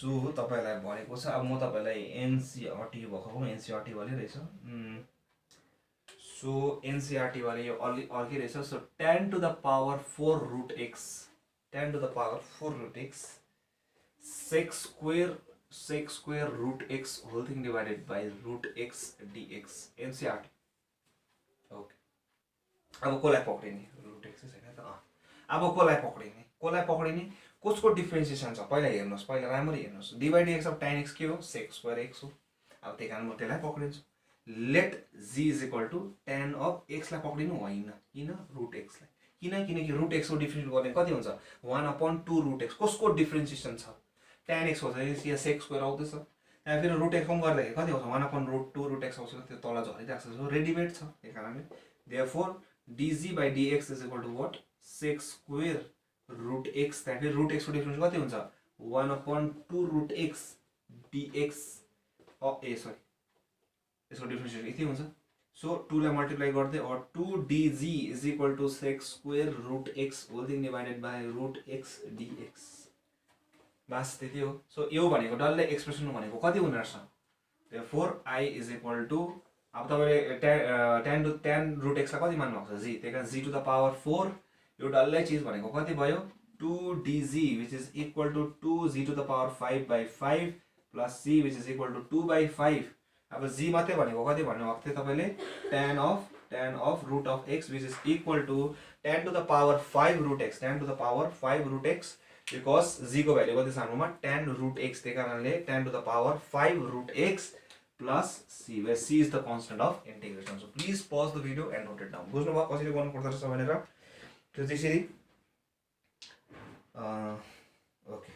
सो तपाईलाई भनेको छ अब म तपाईलाई एनसीईआरटी भर्खरको एनसीईआरटी वाले रहेछ सो एनसीईआरटी वाले यो अर्कै रहेछ so tan to the power 4 root x tan to the power 4 root x sec square root x whole thing divided by root x dx NCERT okay अब कोलाई पक्रिने रुट x छैन त अब कोलाई पक्रिने कसको डिफरेन्सिएसन छ पहिला हेर्नुस् पहिला राम्ररी हेर्नुस् dy dx of tan x के हो sec square x हो अब त्यही कारण म त्यसलाई पक्रिन्छु late g is equal to tan of x लाई पक्रिनु होइन किन रुट x लाई किनकि रुट x को डिफरेन्सिएट गर्ने कति हुन्छ 1/2 रुट x कसको डिफरेन्सिएसन छ tan x हो चाहिँ यहाँ sec square आउँदैछ त्यहाँ फेरि रुट x कम गर्दाखेरि कति आउँछ 1/2 रुट x आउँछ त्यो तल झरिरहेको छ सो रेडिमेड छ त्यही कारणले therefore dg by dx is equal to what sec square root x त्यहाँ फेरि रुट x को डिफरेन्स कति हुन्छ 1/2 रुट x dx सरी यसको डिफरेन्सिएसन यति हुन्छ सो 2 लाई मल्टिप्लाई गर्दै और 2 dg is equal to sec square root x whole thing divided by root x dx बस त्यति हो सो यो भनेको डल्लै एक्सप्रेसन भनेको कति हुन रहेछ therefore I is equal to अब तपाईले tan root x लाई कति मान्नु भएको छ g त्यही कारण g to the power 4 यो डल्लै चीज भनेको कति भयो 2 dg which is equal to 2g to the power 5 by 5 plus c which is equal to 2 by 5 अब g मात्रै भनेको कति भन्नु भएको थियो तपाईले tan of root of x which is equal to tan to the power 5 root x tan to the power 5 root x because g को value कति छ हाम्रोमा tan root x त्यही कारणले tan to the power 5 root x plus c where c is the constant of integration. So please pause the video and note it down. बुझ्नुभयो कसरी गर्नु पर्दो रहेछ भनेर. त्यो त्यसरी ओके.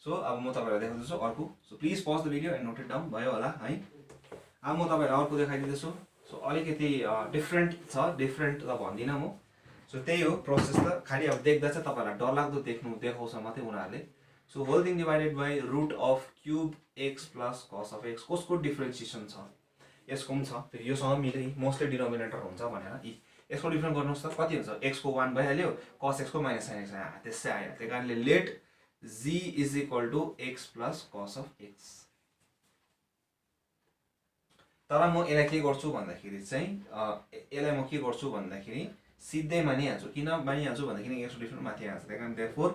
सो अब म तपाईँहरूलाई देखाउँदैछु अर्को. So please pause the video and note it down. भयो होला है. अब म तपाईँहरूलाई अर्को देखाइदिँदैछु. सो अलिकति डिफ्रेन्ट छ, डिफ्रेन्ट त भन्दिनँ म. सो त्यही हो प्रोसेस त. खालि अब देख्दा चाहिँ तपाईँहरूलाई डरलाग्दो देखाउँछ मात्रै उनीहरूले. So whole thing divided by root of cube x plus cos of x. कसको डिफ्रेन्सिएसन छ यसको पनि छ. फेरि योसँग मिल्यो मोस्टली डिनोमिनेटर हुन्छ भनेर. यसको डिफ्रेन्ट गर्नुहोस् त कति हुन्छ. एक्सको 1 भइहाल्यो, कस एक्सको माइनस साइन एक्स त्यसै आयो. त्यही कारणले let G is equal to x plus cos of x. तर म यसलाई के गर्छु भन्दाखेरि चाहिँ यसलाई म के गर्छु भन्दाखेरि सिधै मानिहाल्छु. किन मानिहाल्छु भन्दाखेरि यसको डिफ्रेन्ट माथि आउँछ. त्यही कारण देयरफोर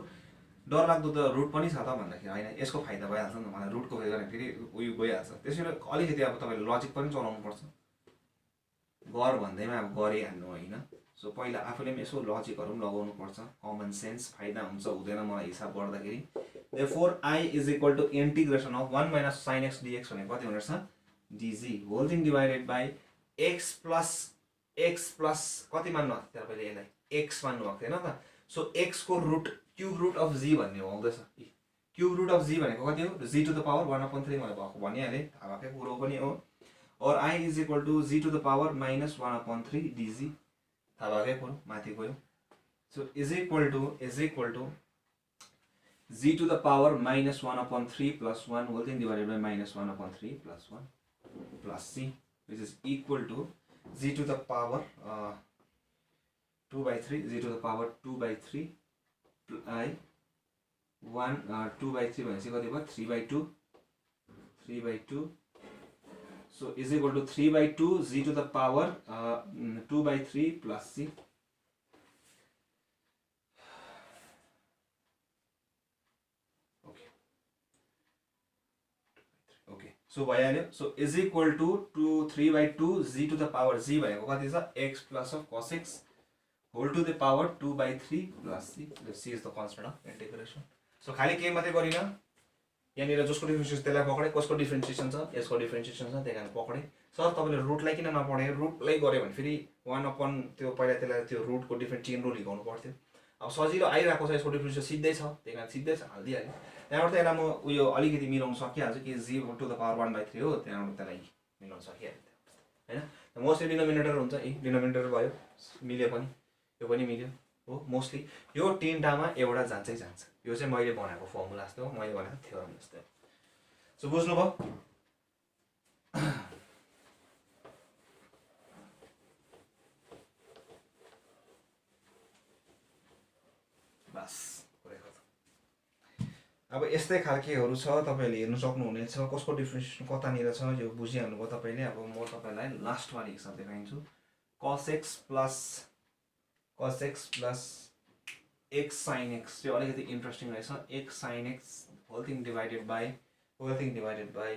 डरलाग्दो त रुट पनि छ त भन्दाखेरि होइन, यसको फाइदा भइहाल्छ नि त. मलाई रुटको फाइदा फेरि उयो गइहाल्छ. त्यसैले अलिकति अब तपाईँले लजिक पनि चलाउनु पर्छ. गर भन्दैमा अब गरिहाल्नु होइन. सो पहिला आफूले पनि यसो लजिकहरू पनि लगाउनु पर्छ. कमन सेन्स फाइदा हुन्छ हुँदैन मलाई हिसाब गर्दाखेरि. Therefore I is equal to integration of 1 minus sine x dx भनेको कति हुने रहेछ dg whole thing divided by x plus कति मान्नु भएको थियो तपाईँले यसलाई एक्स मान्नु भएको थिएन त. सो एक्सको root cube root of g भन्ने आउँदैछ. क्युब रुट अफ जी भनेको कति हो जी टु द पावर 1/3 मैले भएको भनिहालेँ, थाहा भएकै कुरो पनि हो. और I is equal to g to the power minus 1/3 dg थाहा भएकै कुरो माथि गयो. So is equal to g to the power minus 1/3 plus 1 whole thing divided by minus 1/3 plus 1 plus c which is equal to g to the power 2/3 g to the power 2/3 I 2/3 भनेपछि कति भयो 3/2. So is equal to 3/2 z to the power 2/3 plus c. Okay. So भइहाल्यो. So is equal to 3/2 z to the power z भनेको कति छ x plus of cos x whole to the power 2/3 plus c. c is the constant of integration. So खाली के मात्रै गरिन यहाँनिर जसको डिफ्रेन्सिएसन त्यसलाई पकडे. कसको डिफ्रेन्सिएसन छ यसको डिफ्रेन्सिएसन छ त्यही कारण पकडे. सर तपाईँले रुटलाई किन नपढे. रुटलाई गऱ्यो भने फेरि 1 त्यो पहिला त्यसलाई त्यो रुटको डिफ्रेन्ट चेन रुल हिर्काउनु पर्थ्यो. अब सजिलो आइरहेको छ यसको डिफ्रेन्सिएसन सिधै छ त्यही कारण सिधै हालिदिइहाल्यो. त्यहाँबाट त यसलाई म उयो अलिकति मिलाउन सकिहाल्छु कि जी टु द पावर 1/3 हो. त्यहाँबाट त्यसलाई मिलाउन सकिहाल्यो होइन. मोस्टली डिनोमिनेटर हुन्छ. डिनोमिनेटर भयो मिल्यो पनि यो पनि मिल्यो हो. मोस्टली यो 3टामा एउटा जान्छै जान्छ. यो चाहिँ मैले बनाएको फर्मुला जस्तो हो, मैले बनाएको थ्योरम जस्तो. सो बुझ्नुभयो. बस अब यस्तै खालकेहरू छ तपाईँहरूले हेर्नु सक्नुहुनेछ. कसको डिफ्रेन्सिएसन कतानिर छ यो बुझिहाल्नुभयो तपाईँले. अब म तपाईँलाई लास्टवाली हिसाब देखाइदिन्छु. cos x plus x sin x चाहिँ अलिकति इन्ट्रेस्टिङ रहेछ. x sin x whole thing divided by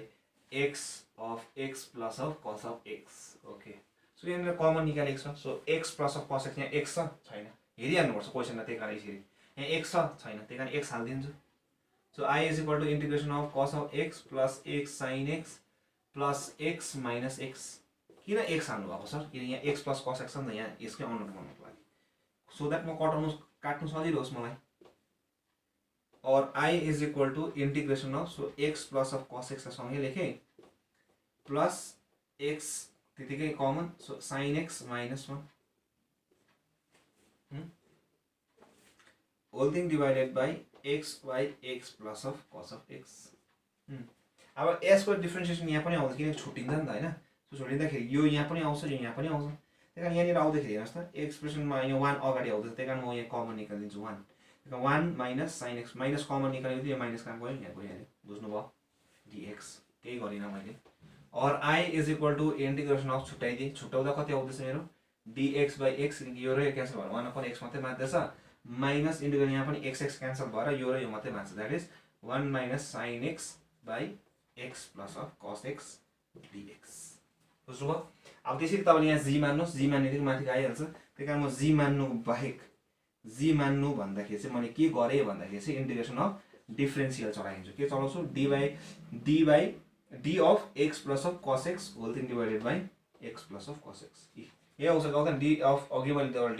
x of x plus of cos of x. Okay. So यहाँनिर कमन निकालेको छ. So x plus of cos x यहाँ x छ छैन हेरिहाल्नुपर्छ क्वेसनमा. त्यही कारण यसरी यहाँ x छ छैन त्यही कारण x हालिदिन्छु. So I is equal to integration of cos of x plus x sin x plus x minus x. किन x हाल्नु भएको सर किन यहाँ x प्लस cos x छ नि त यहाँ यसकै अनुट गर्नुको लागि. सो द्याट म काट्नु सजिलो होस् मलाई. और I is equal to integration of so x plus of cos x सँगै लेखेँ प्लस x त्यतिकै common. So sin x minus 1 whole thing divided by x by x plus of cos of x. अब यसको differentiation यहाँ पनि आउँछ किन छुट्टिन्छ नि त होइन. सो छुट्टिँदाखेरि यो यहाँ पनि आउँछ यो यहाँ पनि आउँछ. त्यही कारण यहाँनिर आउँदाखेरि हेर्नुहोस् त एक्सप्रेसनमा यो 1 अगाडि आउँदैछ. त्यही कारण म यहाँ कमन निकालिदिन्छु 1 minus sine x minus common निकालेको यो माइनस कहाँ गयो यहाँ गइहाल्यो. बुझ्नुभयो डिएक्स केही गरिनँ मैले. और I is equal to integration of छुट्याइदिएँ. छुट्याउँदा कति आउँदैछ मेरो डिएक्स बाई एक्स. यो र यो क्यान्सल भएर 1/x मात्रै मान्दैछ. माइनस इन्टिग्रेसन यहाँ पनि x क्यान्सल भएर यो र यो मात्रै मान्छ. That is 1 minus sine x by x plus of cos x dx. बुझ्नुभयो. अब त्यसरी तपाईँले यहाँ जी मान्नुहोस्. जी मान्ने बित्तिकै माथि आइहाल्छ. त्यही कारण म जी मान्नु बाहेक जी मान्नु भन्दाखेरि चाहिँ मैले के गरेँ भन्दाखेरि चाहिँ इन्टिग्रेसन अफ डिफ्रेन्सियल चलाइदिन्छु. के चलाउँछु d by d of x plus of cos x whole thing divided by x plus of cos x. यही आउँछ आउँदैन डी अफ अघि मैले तपाईँलाई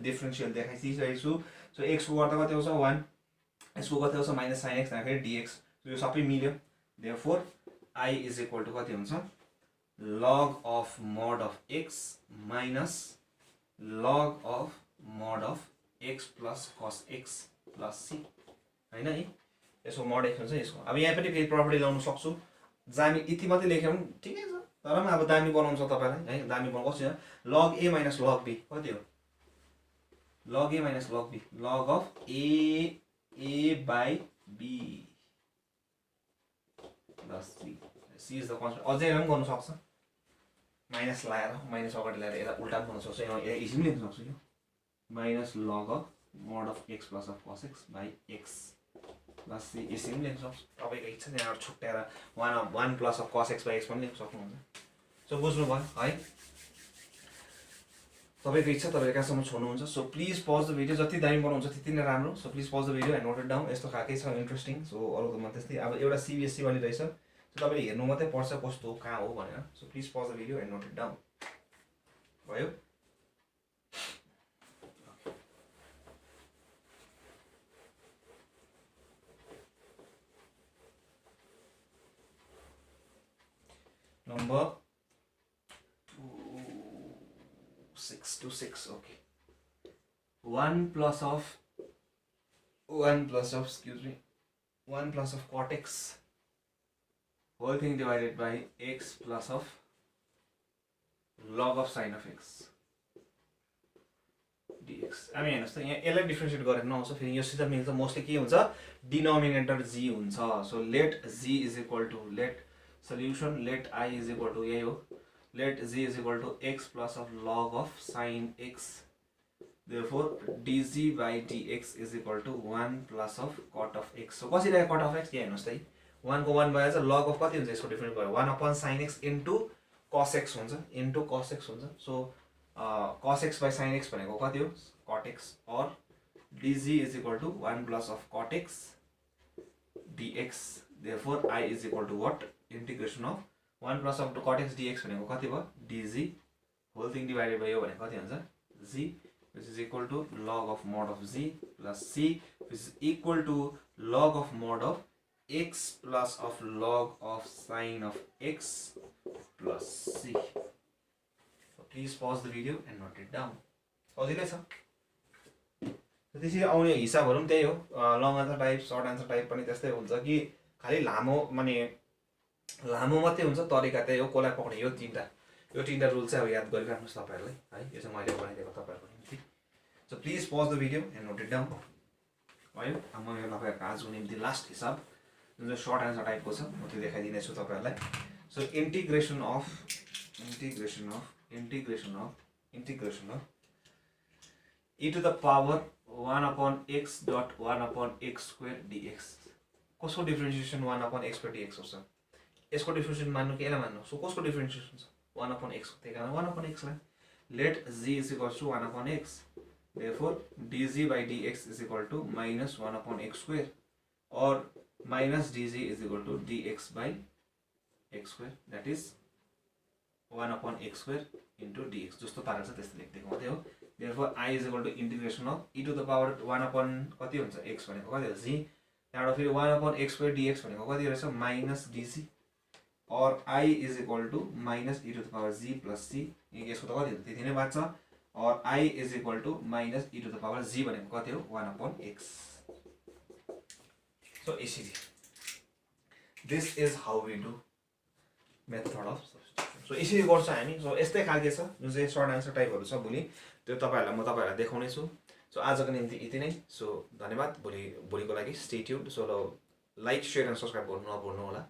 डिफ्रेन्सियल देखाइसकेको छु। सो एक्सको गर्दा कति आउँछ 1, यसको कति आउँछ माइनस साइन एक्स राखेर डिएक्स। यो सबै मिल्यो। Therefore I is equal to कति हुन्छ log of mod of x minus log of mod of x plus cos x plus c होइन है। यसको मोड एक्स हुन्छ यसको। अब यहाँ पनि फेरि प्रपर्टी ल्याउनु सक्छु। दामी यति मात्रै लेख्यो भने ठिकै छ, तर पनि अब दामी बनाउँछ तपाईँलाई है। दामी बनाउनु कसरी लग ए माइनस लग बी कति हो log a minus log b log of a by b plus c. C is the constant. अझै पनि गर्नु सक्छ माइनस लाएर माइनस अगाडि ल्याएर यसलाई उल्टा पनि बनाउनु सक्छ। इजी पनि लेख्न सक्छु यो minus log of mod of x plus of cos x by x plus c. यसरी पनि लेख्न सक्छु तपाईँको इच्छा त्यहाँबाट छुट्याएर 1 plus of cos x by x पनि लेख्न सक्नुहुन्छ। सो बुझ्नुभयो है तपाईँको इच्छा, तपाईँले कहाँसम्म छोड्नुहुन्छ। So please pause the video. जति दामी बनाउँछ त्यति नै राम्रो। So please pause the video and note it down. यस्तो खालकै छ इन्ट्रेस्टिङ। सो अरूमा त्यस्तै अब एउटा सिबिएससी वाली रहेछ। सो तपाईँले हेर्नु मात्रै पर्छ कस्तो हो कहाँ हो भनेर। So please pause the video and note it down. भयो। Number 626. Okay. 1 plus of excuse me 1 plus of cot x whole thing divided by x plus of log of sin of x dx. I mean हेर्नुहोस् त यहाँ यसलाई differentiate गरेर नआउँछ फेरि यो सिधा मिल्छ। मोस्टली के हुन्छ डिनोमिनेटर जी हुन्छ। So let G is equal to let solution let I is equal to यही हो let z is equal to x plus of log of sin x. Therefore dz by dx is equal to 1 plus of cot of x. So कसरी आयो cot of x? यहाँ हेर्नुहोस् त 1 को 1 भएछ log of कति हुन्छ यसको डिफरेन्स भयो 1 upon sin x into cos x हुन्छ into cos x हुन्छ। So cos x by sin x भनेको कति हो cot x or dz is equal to 1 plus of cot x dx. Therefore I is equal to what integration of 1 plus of cot x dx भनेको कति भयो dz whole thing divided by यो भनेको कति हुन्छ z which is equal to log of mod of z plus c which is equal to log of mod of x plus of log of sin of x plus c. So please pause the video and note it down. सजिलै छ। त्यसरी आउने हिसाबहरु पनि त्यही हो। Long answer type short answer type पनि त्यस्तै हुन्छ कि खाली लामो माने लामो मात्रै हुन्छ तरिका त्यही हो। कसलाई पक्ने यो तीनटा रुल चाहिँ अब याद गरिराख्नुस् तपाईहरुले है। यो चाहिँ मैले बनाइदिएको तपाईहरुको निम्ति। So please pause the video and note it down. भयो। अब म यो तपाईहरुको आजको निम्ति लास्ट हिसाब जुन चाहिँ सर्ट आन्सर टाइपको छ म त्यो देखाइदिने छु तपाईहरुलाई। So integration of e to the power 1 upon x dot 1 upon x square dx. कसको डिफरेन्शिएसन 1 upon x square dx हुन्छ? यसको डिफरेन्शिएसन मान्नु कि यसलाई मान्नु? सो कसको डिफरेन्शिएसन छ 1 upon x। त्यही कारण 1 upon x लाई let z is equal to 1 upon x. Therefore dz by dx is equal to minus 1 upon x square or minus dz is equal to dx by x square, that is 1 upon x square into dx. जस्तो पारेको छ त्यस्तै लेख्दिएको मात्रै हो। Therefore I is equal to integration of e to the power 1 upon कति हुन्छ x भनेको कति हो z, त्यहाँबाट फेरि 1 upon x square dx भनेको कति रहेछ माइनस dc और I is equal to minus e to the power z plus c। यसको त कति हो त्यति नै बाँच्छ और I is equal to minus e to the power z भनेको कति हो 1 upon x। So यसरी this is how we do method of substitution. So यसरी गर्छ हामी। सो यस्तै खालके छ जुन चाहिँ सर्ट आन्सर टाइपहरु छ भोलि त्यो म तपाईहरुलाई देखाउने छु। सो आजको निम्ति यति नै। सो धन्यवाद। भोलिको लागि stay tuned. So like share and subscribe गर्नु नभुल्नु होला।